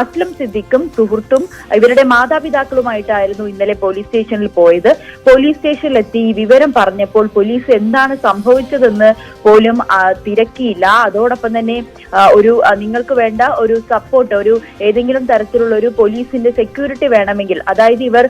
അസ്ലം സിദ്ദിഖും സുഹൃത്തും ഇവരുടെ മാതാപിതാക്കളുമായിട്ടായിരുന്നു ഇന്നലെ പോലീസ് സ്റ്റേഷനിൽ പോയത്. പോലീസ് സ്റ്റേഷനിലെത്തി ഈ വിവരം പറഞ്ഞപ്പോൾ പോലീസ് എന്താണ് സംഭവിച്ചതെന്ന് പോലും തിരക്കിയില്ല. അതോടൊപ്പം തന്നെ നിങ്ങൾക്ക് വേണ്ട ഒരു സപ്പോർട്ട്, ഏതെങ്കിലും തരത്തിലുള്ള ഒരു പോലീസിന്റെ സെക്യൂരിറ്റി വേണമെങ്കിൽ, അതായത് ഇവർ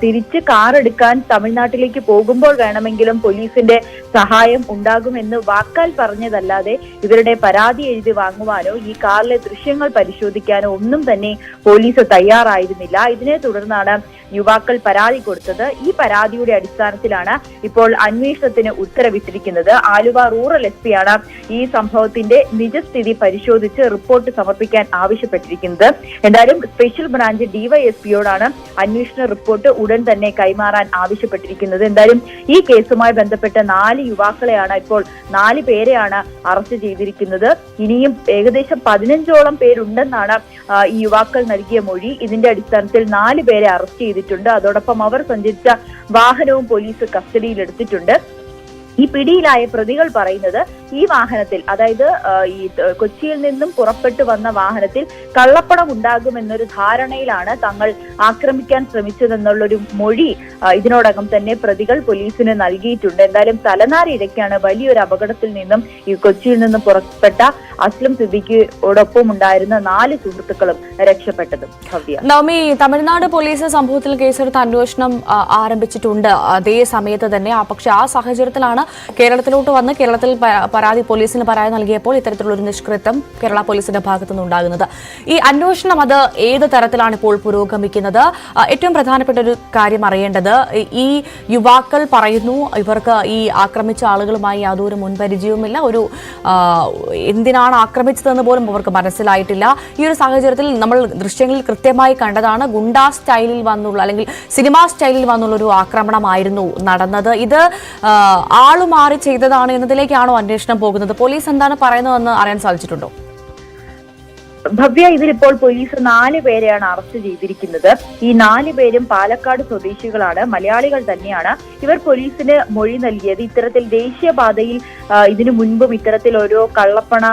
തിരിച്ച് കാർ എടുക്കാൻ തമിഴ്നാട്ടിലേക്ക് പോകുമ്പോൾ വേണമെങ്കിലും പോലീസിന്റെ സഹായം ഉണ്ടാകുമെന്ന് വാക്കാൽ പറഞ്ഞതല്ലാതെ ഇവരുടെ പരാതി എഴുതി വാങ്ങുവാനോ ഈ കാറിലെ ദൃശ്യങ്ങൾ പരിശോധിക്കാനോ ഒന്നും തന്നെ പോലീസ് തയ്യാറായിരുന്നില്ല. ഇതിനെ തുടർന്നാണ് യുവാക്കൾ പരാതി കൊടുത്തത്. ഈ പരാതിയുടെ അടിസ്ഥാനത്തിലാണ് ഇപ്പോൾ അന്വേഷണത്തിന് ഉത്തരവിട്ടിരിക്കുന്നത്. ആലുവ റൂറൽ SP ആണ് ഈ സംഭവത്തിന്റെ നിജസ്ഥിതി പരിശോധിച്ച് റിപ്പോർട്ട് സമർപ്പിക്കാൻ ആവശ്യപ്പെട്ടിരിക്കുന്നത്. എന്തായാലും സ്പെഷ്യൽ ബ്രാഞ്ച് DYSPയോടാണ് അന്വേഷണ റിപ്പോർട്ട് ഉടൻ തന്നെ കൈമാറാൻ ആവശ്യപ്പെട്ടിരിക്കുന്നത്. എന്തായാലും ഈ കേസുമായി ബന്ധപ്പെട്ട 4 യുവാക്കളെയാണ് ഇപ്പോൾ 4 പേരെയാണ് അറസ്റ്റ് ചെയ്തിരിക്കുന്നത്. ഇനിയും ഏകദേശം 15ഓളം പേരുണ്ടെന്നാണ് ഈ യുവാക്കൾ നൽകിയ മൊഴി. ഇതിന്റെ അടിസ്ഥാനത്തിൽ 4 പേരെ അറസ്റ്റ് ചെയ്തിട്ടുണ്ട്. അതോടൊപ്പം അവർ സഞ്ചരിച്ച വാഹനവും പോലീസ് കസ്റ്റഡിയിലെടുത്തിട്ടുണ്ട്. ഈ പിടിയിലായ പ്രതികൾ പറയുന്നത് ഈ വാഹനത്തിൽ, അതായത് ഈ കൊച്ചിയിൽ നിന്നും പുറപ്പെട്ടു വന്ന വാഹനത്തിൽ കള്ളപ്പണം ഉണ്ടാകുമെന്നൊരു ധാരണയിലാണ് തങ്ങൾ ആക്രമിക്കാൻ ശ്രമിച്ചതെന്നുള്ളൊരു മൊഴി ഇതിനോടകം തന്നെ പ്രതികൾ പോലീസിന് നൽകിയിട്ടുണ്ട്. എന്തായാലും തലനാരിഴയ്ക്കാണ് വലിയൊരു അപകടത്തിൽ നിന്നും ഈ കൊച്ചിയിൽ നിന്നും പുറപ്പെട്ട അസ്ലം സിദ്ദിഖിയോടൊപ്പം ഉണ്ടായിരുന്ന 4 സുഹൃത്തുക്കളും രക്ഷപ്പെട്ടതും. ഭവ്യ, നവമി, തമിഴ്നാട് പോലീസ് സംഭവത്തിൽ കേസെടുത്ത് അന്വേഷണം ആരംഭിച്ചിട്ടുണ്ട് അതേ സമയത്ത് തന്നെ. പക്ഷെ ആ സാഹചര്യത്തിലാണ് കേരളത്തിലോട്ട് വന്ന് കേരളത്തിൽ പോലീസിന് പരാതി നൽകിയപ്പോൾ ഇത്തരത്തിലുള്ളൊരു നിഷ്കൃത്യം കേരള പോലീസിന്റെ ഭാഗത്തുനിന്ന് ഉണ്ടാകുന്നത്. ഈ അന്വേഷണം അത് ഏത് തരത്തിലാണ് ഇപ്പോൾ പുരോഗമിക്കുന്നത്? ഏറ്റവും പ്രധാനപ്പെട്ട ഒരു കാര്യം അറിയേണ്ടത്, ഈ യുവാക്കൾ പറയുന്നു ഇവർക്ക് ഈ ആക്രമിച്ച ആളുകളുമായി യാതൊരു മുൻപരിചയവുമില്ല, എന്തിനാണ് ആരാണ് ആക്രമിച്ചതെന്ന് പോലും അവർക്ക് മനസ്സിലായിട്ടില്ല. ഈ ഒരു സാഹചര്യത്തിൽ നമ്മൾ ദൃശ്യങ്ങളിൽ കൃത്യമായി കണ്ടതാണ് ഗുണ്ടാ സ്റ്റൈലിൽ വന്നുള്ള അല്ലെങ്കിൽ സിനിമാ സ്റ്റൈലിൽ വന്നുള്ള ഒരു ആക്രമണമായിരുന്നു നടന്നത്. ഇത് ആളുമാറി ചെയ്തതാണ് എന്നതിലേക്കാണോ അന്വേഷണം പോകുന്നത്? പോലീസ് എന്താണ് പറയുന്നതെന്ന് അറിയാൻ സാധിച്ചിട്ടുണ്ടോ? ഭവ്യ, ഇതിലിപ്പോൾ പോലീസ് 4 പേരെയാണ് അറസ്റ്റ് ചെയ്തിരിക്കുന്നത്. ഈ 4 പേരും പാലക്കാട് സ്വദേശികളാണ്, മലയാളികൾ തന്നെയാണ്. ഇവർ പോലീസിന് മൊഴി നൽകിയത് ഇത്തരത്തിൽ ദേശീയപാതയിൽ ഇതിനു മുൻപും ഇത്തരത്തിൽ ഓരോ കള്ളപ്പണ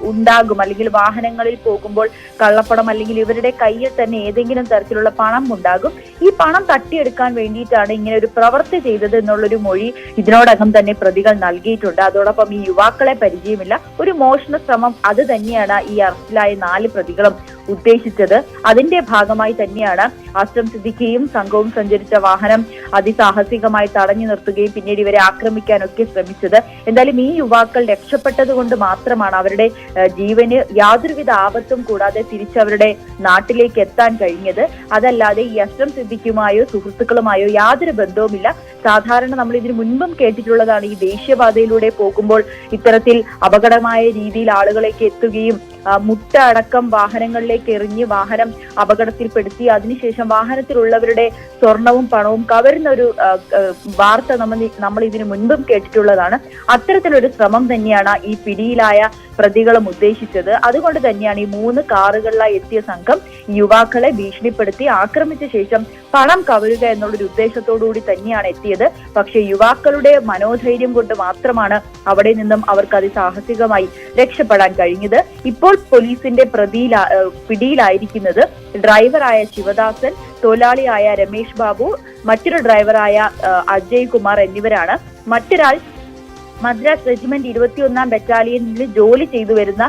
ഉണ്ടാകും, അല്ലെങ്കിൽ വാഹനങ്ങളിൽ പോകുമ്പോൾ കള്ളപ്പണം അല്ലെങ്കിൽ ഇവരുടെ കയ്യിൽ തന്നെ ഏതെങ്കിലും തരത്തിലുള്ള പണം ഉണ്ടാകും. ഈ പണം തട്ടിയെടുക്കാൻ വേണ്ടിയിട്ടാണ് ഇങ്ങനെ ഒരു പ്രവൃത്തി ചെയ്തത് എന്നുള്ളൊരു മൊഴി ഇതിനോടകം തന്നെ പ്രതികൾ നൽകിയിട്ടുണ്ട്. അതോടൊപ്പം ഈ യുവാക്കളെ പരിചയമില്ല, ഒരു മോഷണ ശ്രമം അത് തന്നെയാണ് ഈ അറസ്റ്റിലായ 4 പ്രതികളും ഉദ്ദേശിച്ചത്. അതിന്റെ ഭാഗമായി തന്നെയാണ് അസ്ലം സിദ്ദിഖിയും സംഘവും സഞ്ചരിച്ച വാഹനം അതിസാഹസികമായി തടഞ്ഞു നിർത്തുകയും പിന്നീട് ഇവരെ ആക്രമിക്കാനൊക്കെ ശ്രമിച്ചത്. എന്തായാലും ഈ യുവാക്കൾ രക്ഷപ്പെട്ടത് കൊണ്ട് മാത്രമാണ് അവരുടെ ജീവന് യാതൊരുവിധ ആപത്തും കൂടാതെ തിരിച്ചവരുടെ നാട്ടിലേക്ക് എത്താൻ കഴിഞ്ഞത്. അതല്ലാതെ ഈ അസ്ലം സിദ്ദിഖുമായോ സുഹൃത്തുക്കളുമായോ യാതൊരു ബന്ധവുമില്ല. സാധാരണ നമ്മൾ ഇതിനു മുൻപും കേട്ടിട്ടുള്ളതാണ്, ഈ ദേശീയപാതയിലൂടെ പോകുമ്പോൾ ഇത്തരത്തിൽ അപകടമായ രീതിയിൽ ആളുകളേക്ക് എത്തുകയും മുട്ട അടക്കം വാഹനങ്ങളിലേക്ക് എറിഞ്ഞ് വാഹനം അപകടത്തിൽപ്പെടുത്തി അതിനുശേഷം വാഹനത്തിലുള്ളവരുടെ സ്വർണവും പണവും കവരുന്ന ഒരു വാർത്ത നമ്മൾ ഇതിനു മുൻപും കേട്ടിട്ടുള്ളതാണ്. അത്തരത്തിലൊരു ശ്രമം തന്നെയാണ് ഈ പിടിയിലായ പ്രതികളും ഉദ്ദേശിച്ചത്. അതുകൊണ്ട് തന്നെയാണ് ഈ 3 കാറുകളിലായി എത്തിയ സംഘം യുവാക്കളെ ഭീഷണിപ്പെടുത്തി ആക്രമിച്ച ശേഷം പണം കവരുക എന്നുള്ളൊരു ഉദ്ദേശത്തോടുകൂടി തന്നെയാണ് എത്തിയത്. പക്ഷേ യുവാക്കളുടെ മനോധൈര്യം കൊണ്ട് മാത്രമാണ് അവിടെ നിന്നും അവർക്ക് അതിസാഹസികമായി രക്ഷപ്പെടാൻ കഴിഞ്ഞത്. ഇപ്പോൾ പോലീസിന്റെ പിടിയിലായിരിക്കുന്നത് ഡ്രൈവറായ ശിവദാസൻ, തൊഴിലാളിയായ രമേഷ് ബാബു, മറ്റൊരു ഡ്രൈവറായ അജയ് കുമാർ എന്നിവരാണ്. മറ്റൊരാൾ മദ്രാസ് റെജിമെന്റ് 21ാം ബറ്റാലിയനിൽ ജോലി ചെയ്തു വരുന്ന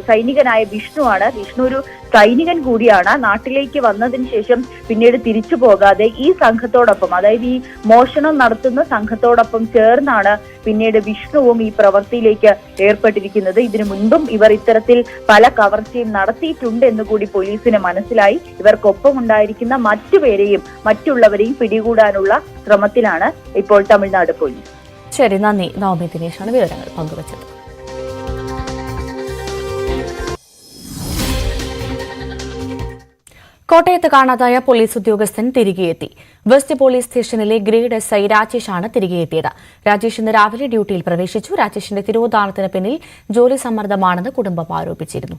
സൈനികനായ വിഷ്ണുവാണ്. വിഷ്ണു ഒരു സൈനികൻ കൂടിയാണ്. നാട്ടിലേക്ക് വന്നതിന് ശേഷം പിന്നീട് തിരിച്ചു പോകാതെ ഈ സംഘത്തോടൊപ്പം, അതായത് ഈ മോഷണം നടത്തുന്ന സംഘത്തോടൊപ്പം ചേർന്നാണ് പിന്നീട് വിഷ്ണുവും ഈ പ്രവൃത്തിയിലേക്ക് ഏർപ്പെട്ടിരിക്കുന്നത്. ഇതിനു മുൻപും ഇവർ ഇത്തരത്തിൽ പല കവർച്ചയും നടത്തിയിട്ടുണ്ട് എന്ന് കൂടി പോലീസിന് മനസ്സിലായി. ഇവർക്കൊപ്പം ഉണ്ടായിരിക്കുന്ന മറ്റുള്ളവരെയും പിടികൂടാനുള്ള ശ്രമത്തിലാണ് ഇപ്പോൾ തമിഴ്നാട് പോലീസ്. ശരി, നന്ദി നവമി ദിനേശാണ് വിവരങ്ങൾ പങ്കുവച്ചത്. കോട്ടയത്ത് കാണാതായ പോലീസ് ഉദ്യോഗസ്ഥൻ തിരികെയെത്തി. വെസ്റ്റ് പോലീസ് സ്റ്റേഷനിലെ ഗ്രേഡ് SI രാജേഷാണ് തിരികെയെത്തിയത്. രാജേഷ് ഇന്ന് രാവിലെ ഡ്യൂട്ടിയിൽ പ്രവേശിച്ചു. രാജേഷിന്റെ തിരോധാനത്തിന് പിന്നിൽ ജോലി സമ്മർദ്ദമാണെന്ന് കുടുംബം ആരോപിച്ചിരുന്നു.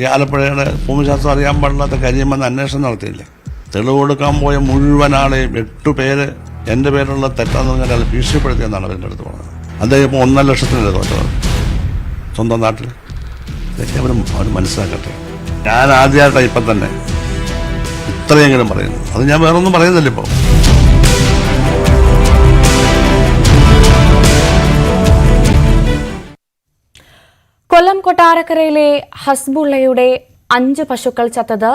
ഈ ആലപ്പുഴയുടെ ഭൂമിശാസ്ത്രം അറിയാൻ പാടില്ലാത്ത കാര്യമെന്ന് അന്വേഷണം നടത്തിയില്ല. തെളിവ് കൊടുക്കാൻ പോയ മുഴുവൻ ആളെയും 8 പേര് എൻ്റെ പേരുള്ള തെറ്റാന്ന് പറഞ്ഞാൽ അത് ഭീഷണിപ്പെടുത്തിയെന്നാണ് അവരുടെ അടുത്ത് പറഞ്ഞത്. അദ്ദേഹം ഇപ്പോൾ 1.5 ലക്ഷത്തിനല്ലേ തോറ്റത് സ്വന്തം നാട്ടിൽ. ഇതൊക്കെ അവർ മനസ്സിലാക്കട്ടെ. ഞാൻ ആദ്യമായിട്ടാണ് ഇപ്പം തന്നെ ഇത്രയെങ്കിലും പറയുന്നത്. അത് ഞാൻ വേറൊന്നും പറയുന്നില്ല. ഇപ്പോൾ കൊല്ലം കൊട്ടാരക്കരയിലെ ഹസ്ബുള്ളയുടെ 5 പശുക്കൾ ചത്തത്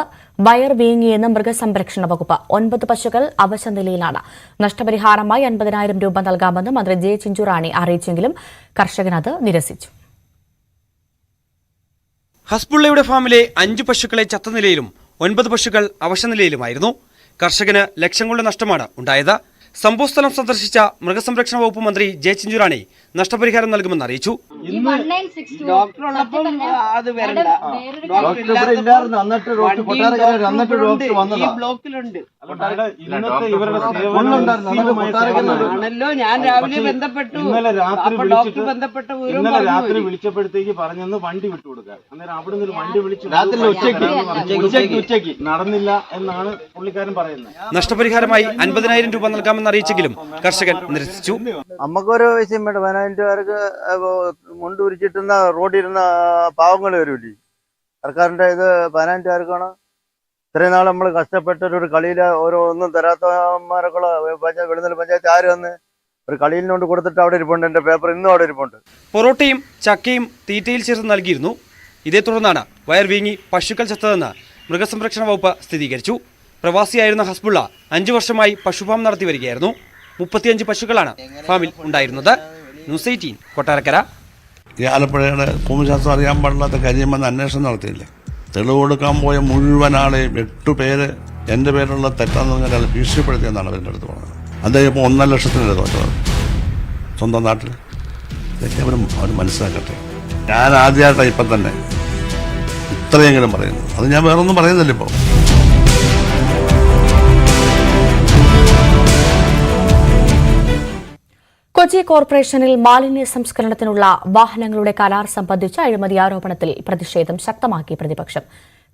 വയർ വീങ്ങിയെന്ന് മൃഗസംരക്ഷണ വകുപ്പ്. 9 പശുക്കൾ അവശ നിലയിലാണ്. നഷ്ടപരിഹാരമായി 50,000 രൂപ നൽകാമെന്ന് മന്ത്രി ജെ ചിഞ്ചുറാണി അറിയിച്ചെങ്കിലും കർഷകൻ അത് നിരസിച്ചു. ഹസ്ബുള്ളയുടെ ഫാമിലെ 5 പശുക്കളെ ചത്ത നിലയിലും 9 പശുക്കൾ അവശനിലയിലുമായിരുന്നു. കർഷകന് ലക്ഷങ്ങളുടെ നഷ്ടമാണ് ഉണ്ടായത്. സംഭവസ്ഥലം സന്ദർശിച്ച മൃഗസംരക്ഷണ വകുപ്പ് മന്ത്രി ജെ ചിഞ്ചുറാണി നഷ്ടപരിഹാരം നൽകുമെന്ന് അറിയിച്ചു. ഞാൻ രാവിലെ ബന്ധപ്പെട്ടു. ഇന്നലെ രാത്രി വിളിച്ചപ്പോഴത്തേക്ക് പറഞ്ഞെന്ന് വണ്ടി വിട്ടുകൊടുക്കാൻ. അന്നേരം അവിടെ നിന്ന് വണ്ടി വിളിച്ചു ഉച്ചയ്ക്ക് നടന്നില്ല എന്നാണ് പുള്ളിക്കാരൻ പറയുന്നത്. നഷ്ടപരിഹാരമായി 50,000 രൂപ നൽകാമെന്ന് അറിയിച്ചെങ്കിലും കർഷകൻ നിരസിച്ചു. നമുക്കൊരു വിഷയം വേണ്ട. 15,000 മുണ്ട് ഉരിച്ചിട്ടുന്ന റോഡിരുന്ന പാവങ്ങൾ വരൂല്ലേ, സർക്കാരിന്റെ ഇത് 15,000 ഇത്രയും നാൾ നമ്മൾ കഷ്ടപ്പെട്ടൊരു കളിയില് ഒന്നും തരാത്തമാരൊക്കെ വെളുന്നൽ പഞ്ചായത്ത് ആര് വന്ന് ഒരു കളിയിലിനോണ്ട് കൊടുത്തിട്ട് അവിടെ ഇരിപ്പുണ്ട്. എന്റെ പേപ്പർ ഇന്നും അവിടെ ഇരിപ്പുണ്ട്. പൊറോട്ടയും ചക്കയും തീറ്റയിൽ ചേർത്ത് നൽകിയിരുന്നു. ഇതേ തുടർന്നാണ് വയർ വീങ്ങി പശുക്കൾ ചത്തതെന്ന് മൃഗസംരക്ഷണ വകുപ്പ് സ്ഥിരീകരിച്ചു. പ്രവാസിയായിരുന്ന ഹസ്ബുള്ള 5 വർഷമായി പശുഫാം നടത്തി വരികയായിരുന്നു. 35 പശുക്കളാണ് ഫാമിൽ ഉണ്ടായിരുന്നത്. ന്യൂസ് 18 കൊട്ടാരക്കര. ഈ ആലപ്പുഴയുടെ ഭൂമിശാസ്ത്രം അറിയാൻ പാടില്ലാത്ത കാര്യമെന്ന് അന്വേഷണം നടത്തിയില്ല. തെളിവ് കൊടുക്കാൻ പോയ മുഴുവൻ ആളെയും 8 പേര് എൻ്റെ പേരുള്ള തെറ്റാന്ന് പറഞ്ഞാൽ അത് ഭീഷണിപ്പെടുത്തിയെന്നാണ് അവരുടെ അടുത്ത് പറഞ്ഞത്. അദ്ദേഹം ഇപ്പോൾ 1.5 ലക്ഷത്തിനല്ലേ തോറ്റത് സ്വന്തം നാട്ടിൽ. ഇതൊക്കെ അവർ മനസ്സിലാക്കട്ടെ. ഞാൻ ആദ്യമായിട്ടാണ് ഇപ്പം തന്നെ ഇത്രയെങ്കിലും പറയുന്നു. അത് ഞാൻ വേറൊന്നും പറയുന്നില്ല ഇപ്പോൾ. കൊച്ചി കോർപ്പറേഷനിൽ മാലിന്യ സംസ്കരണത്തിനുള്ള വാഹനങ്ങളുടെ കരാർ സംബന്ധിച്ച അഴിമതി ആരോപണത്തിൽ പ്രതിഷേധം ശക്തമാക്കി പ്രതിപക്ഷം.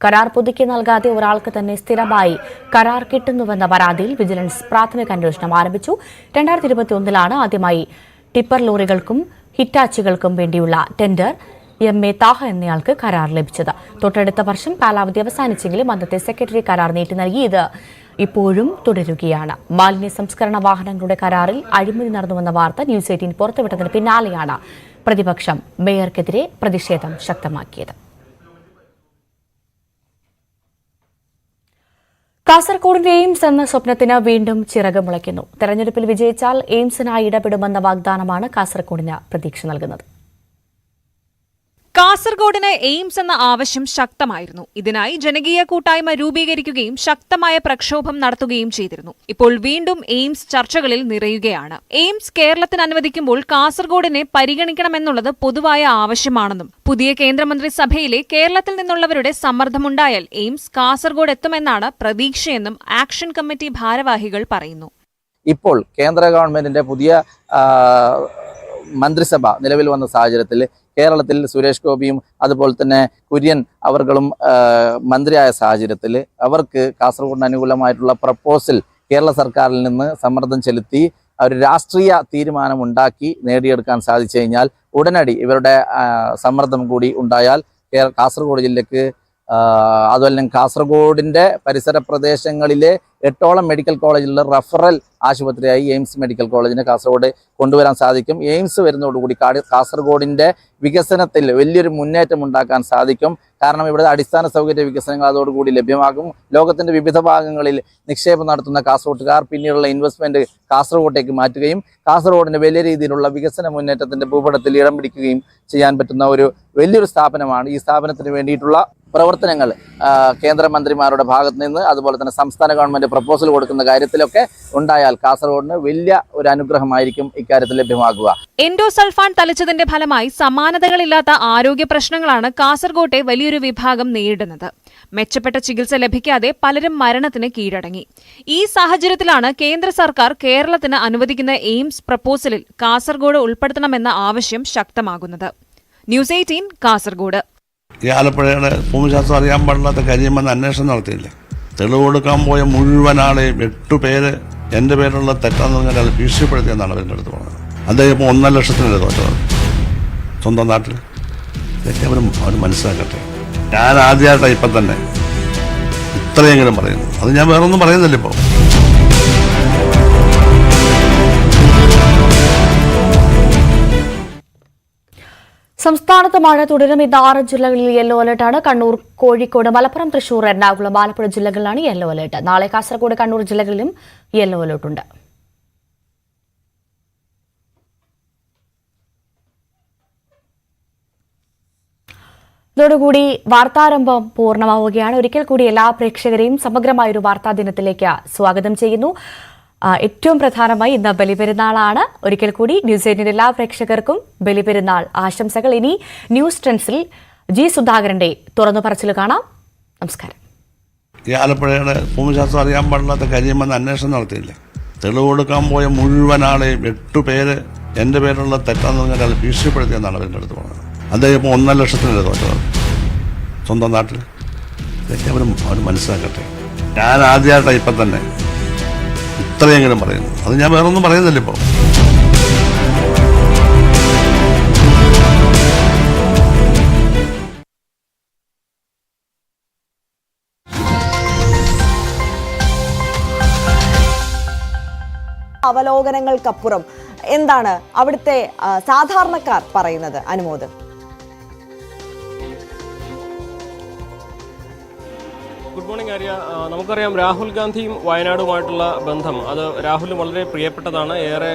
കരാർ പുതുക്കി നൽകാതെ ഒരാൾക്ക് തന്നെ സ്ഥിരമായി കരാർ കിട്ടുന്നുവെന്ന പരാതിയിൽ വിജിലൻസ് പ്രാഥമിക അന്വേഷണം ആരംഭിച്ചു. 2021 ആദ്യമായി ടിപ്പർ ലോറികൾക്കും ഹിറ്റാച്ചികൾക്കും വേണ്ടിയുള്ള ടെൻഡർ MA താഹ എന്നയാൾക്ക് കരാർ ലഭിച്ചത്. തൊട്ടടുത്ത വർഷം കാലാവധി അവസാനിച്ചെങ്കിലും അന്നത്തെ സെക്രട്ടറി കരാർ നീട്ടി നൽകി. ഇത് ഇപ്പോഴും തുടരുകയാണ്. മാലിന്യ സംസ്കരണ വാഹനങ്ങളുടെ കരാറിൽ അഴിമതി നടന്നുവെന്ന വാർത്ത ന്യൂസ് 18 പുറത്തുവിട്ടതിന് പിന്നാലെയാണ് പ്രതിപക്ഷം മേയർക്കെതിരെ പ്രതിഷേധം ശക്തമാക്കിയത്. കാസർഗോഡിന്റെ എയിംസ് എന്ന സ്വപ്നത്തിന് വീണ്ടും ചിറക് മുളയ്ക്കുന്നു. തെരഞ്ഞെടുപ്പിൽ വിജയിച്ചാൽ എയിംസിനായി ഇടപെടുമെന്ന വാഗ്ദാനമാണ് കാസർഗോഡിന് പ്രതീക്ഷ നൽകുന്നത്. കാസർഗോഡിന് എയിംസ് എന്ന ആവശ്യം ശക്തമായിരുന്നു. ഇതിനായി ജനകീയ കൂട്ടായ്മ രൂപീകരിക്കുകയും ശക്തമായ പ്രക്ഷോഭം നടത്തുകയും ചെയ്തിരുന്നു. ഇപ്പോൾ വീണ്ടും എയിംസ് ചർച്ചകളിൽ നിറയുകയാണ്. എയിംസ് കേരളത്തിന് അനുവദിക്കുമ്പോൾ കാസർഗോഡിനെ പരിഗണിക്കണമെന്നുള്ളത് പൊതുവായ ആവശ്യമാണെന്നും പുതിയ കേന്ദ്രമന്ത്രിസഭയിലെ കേരളത്തിൽ നിന്നുള്ളവരുടെ സമ്മർദ്ദമുണ്ടായാൽ എയിംസ് കാസർഗോഡ് എത്തുമെന്നാണ് പ്രതീക്ഷയെന്നും ആക്ഷൻ കമ്മിറ്റി ഭാരവാഹികൾ പറയുന്നു. ഇപ്പോൾ കേന്ദ്ര ഗവൺമെന്റിന്റെ പുതിയ മന്ത്രിസഭ നിലവിൽ വന്ന സാഹചര്യത്തിൽ കേരളത്തിൽ സുരേഷ് ഗോപിയും അതുപോലെ തന്നെ കുര്യൻ അവർകളും മന്ത്രിയായ സാഹചര്യത്തിൽ അവർക്ക് കാസർഗോഡിന് അനുകൂലമായിട്ടുള്ള പ്രപ്പോസൽ കേരള സർക്കാരിൽ നിന്ന് സമ്മർദ്ദം ചെലുത്തി ഒരു രാഷ്ട്രീയ തീരുമാനമുണ്ടാക്കി നേടിയെടുക്കാൻ സാധിച്ചു കഴിഞ്ഞാൽ ഉടനടി ഇവരുടെ സമ്മർദ്ദം കൂടി ഉണ്ടായാൽ കാസർഗോഡ് ജില്ലക്ക് അതുപോലെ തന്നെ കാസർഗോഡിൻ്റെ പരിസര പ്രദേശങ്ങളിലെ 8ഓളം മെഡിക്കൽ കോളേജിലുള്ള റഫറൽ ആശുപത്രിയായി എയിംസ് മെഡിക്കൽ കോളേജിനെ കാസർഗോഡ് കൊണ്ടുവരാൻ സാധിക്കും. എയിംസ് വരുന്നതോടുകൂടി കാസർഗോഡിൻ്റെ വികസനത്തിൽ വലിയൊരു മുന്നേറ്റം ഉണ്ടാക്കാൻ സാധിക്കും. കാരണം ഇവിടെ അടിസ്ഥാന സൗകര്യ വികസനങ്ങൾ അതോടുകൂടി ലഭ്യമാകും. ലോകത്തിൻ്റെ വിവിധ ഭാഗങ്ങളിൽ നിക്ഷേപം നടത്തുന്ന കാസർഗോട്ടുകാർ പിന്നീടുള്ള ഇൻവെസ്റ്റ്മെൻറ്റ് കാസർഗോട്ടേക്ക് മാറ്റുകയും കാസർഗോഡിൻ്റെ വലിയ രീതിയിലുള്ള വികസന മുന്നേറ്റത്തിൻ്റെ ഭൂപടത്തിൽ ഇടം പിടിക്കുകയും ചെയ്യാൻ പറ്റുന്ന ഒരു വലിയൊരു സ്ഥാപനമാണ്. ഈ സ്ഥാപനത്തിന് വേണ്ടിയിട്ടുള്ള പ്രവർത്തനങ്ങൾ കേന്ദ്രമന്ത്രിമാരുടെ ഭാഗത്ത് നിന്ന് അതുപോലെ തന്നെ സംസ്ഥാന ഗവൺമെന്റ് പ്രപ്പോസൽ കൊടുക്കുന്ന കാര്യത്തിലൊക്കെ ഉണ്ടായാൽ കാസർഗോഡിന് വലിയ ഒരു അനുഗ്രഹമായിരിക്കും ഇക്കാര്യത്തിൽ ലഭ്യമാകുക. എൻഡോസൾഫാൻ തളിച്ചതിന്റെ ഫലമായി സമാനതകളില്ലാത്ത ആരോഗ്യ പ്രശ്നങ്ങളാണ് കാസർഗോട്ടെ വലിയൊരു വിഭാഗം നേരിടുന്നത്. മെച്ചപ്പെട്ട ചികിത്സ ലഭിക്കാതെ പലരും മരണത്തിന് കീഴടങ്ങി. ഈ സാഹചര്യത്തിലാണ് കേന്ദ്ര സർക്കാർ കേരളത്തിന് അനുവദിക്കുന്ന എയിംസ് പ്രപ്പോസലിൽ കാസർഗോഡ് ഉൾപ്പെടുത്തണമെന്ന ആവശ്യം ശക്തമാകുന്നത്. ന്യൂസ് 18 കാസർഗോഡ്. ഈ ആലപ്പുഴയുടെ ഭൂമിശാസ്ത്രം അറിയാൻ പാടില്ലാത്ത കരിയമെന്ന് അന്വേഷണം നടത്തിയില്ല. തെളിവ് കൊടുക്കാൻ പോയ മുഴുവൻ ആളെയും 8 പേര് എൻ്റെ പേരുള്ള തെറ്റാന്ന് പറഞ്ഞാൽ അത് ഭീഷണിപ്പെടുത്തിയെന്നാണ് അവരുടെ അടുത്ത് പറഞ്ഞത്. അദ്ദേഹം ഇപ്പോൾ 1.5 ലക്ഷത്തിനല്ലേ തോറ്റത് സ്വന്തം നാട്ടിൽ. ഇതൊക്കെ അവർ മനസ്സിലാക്കട്ടെ. ഞാൻ ആദ്യമായിട്ടാണ് ഇപ്പം തന്നെ ഇത്രയെങ്കിലും പറയുന്നു. അത് ഞാൻ വേറൊന്നും പറയുന്നില്ല ഇപ്പോൾ. സംസ്ഥാനത്ത് മഴ തുടരും. ഇന്ന് 6 ജില്ലകളിൽ യെല്ലോ അലർട്ടാണ്. കണ്ണൂർ, കോഴിക്കോട്, മലപ്പുറം, തൃശൂർ, എറണാകുളം, ആലപ്പുഴ ജില്ലകളിലാണ് യെല്ലോ അലർട്ട്. നാളെ കാസർഗോഡ്, കണ്ണൂർ ജില്ലകളിലും യെല്ലോ അലർട്ടുണ്ട്. ഇതോടുകൂടി വാർത്താരംഭം പൂർണ്ണമാവുകയാണ്. ഒരിക്കൽ കൂടി എല്ലാ പ്രേക്ഷകരെയും സമഗ്രമായൊരു വാർത്താ ദിനത്തിലേക്ക് സ്വാഗതം ചെയ്യുന്നു. ഏറ്റവും പ്രധാനമായി ഇന്ന് ബലിപെരുന്നാളാണ്. ഒരിക്കൽ കൂടി ന്യൂസ് 18 എല്ലാ പ്രേക്ഷകർക്കും ബലിപെരുന്നാൾ ആശംസകൾ. ഇനി ന്യൂസ് ട്രെൻഡ്സിൽ ജി സുധാകരന്റെ തുറന്നു പറച്ചിൽ കാണാം. നമസ്കാരം. ഈ ആലപ്പുഴയുടെ ഭൂമിശാസ്ത്രം അറിയാൻ പാടില്ലാത്ത കരിയമെന്ന് അന്വേഷണം നടത്തിയില്ല. തെളിവ് കൊടുക്കാൻ പോയ മുഴുവൻ ആളെയും 8 പേര് എൻ്റെ പേരുള്ള തെറ്റാന്ന് പറഞ്ഞാൽ അത് ഭീഷണിപ്പെടുത്തിയെന്നാണ് അവരുടെ അടുത്ത് പറഞ്ഞത്. അദ്ദേഹം ഇപ്പോൾ 1.5 ലക്ഷത്തിനല്ലേ തോറ്റത് സ്വന്തം നാട്ടിൽ. ഇതൊക്കെ അവർ മനസ്സിലാക്കട്ടെ. ഞാൻ ആദ്യമായിട്ടാണ് ഇപ്പം തന്നെ ഇത്രയെങ്കിലും പറയുന്നു. അത് ഞാൻ വേറൊന്നും പറയുന്നില്ല ഇപ്പോൾ. അവലോകനങ്ങൾക്കപ്പുറം എന്താണ് അവിടുത്തെ സാധാരണക്കാർ പറയുന്നത്? അനുമോദ്. Good morning Arya. നമുക്കറിയാം രാഹുൽ ഗാന്ധിയും വയനാടുമായിട്ടുള്ള ബന്ധം അത് രാഹുലിന് വളരെ പ്രിയപ്പെട്ടതാണ്. ഏറെ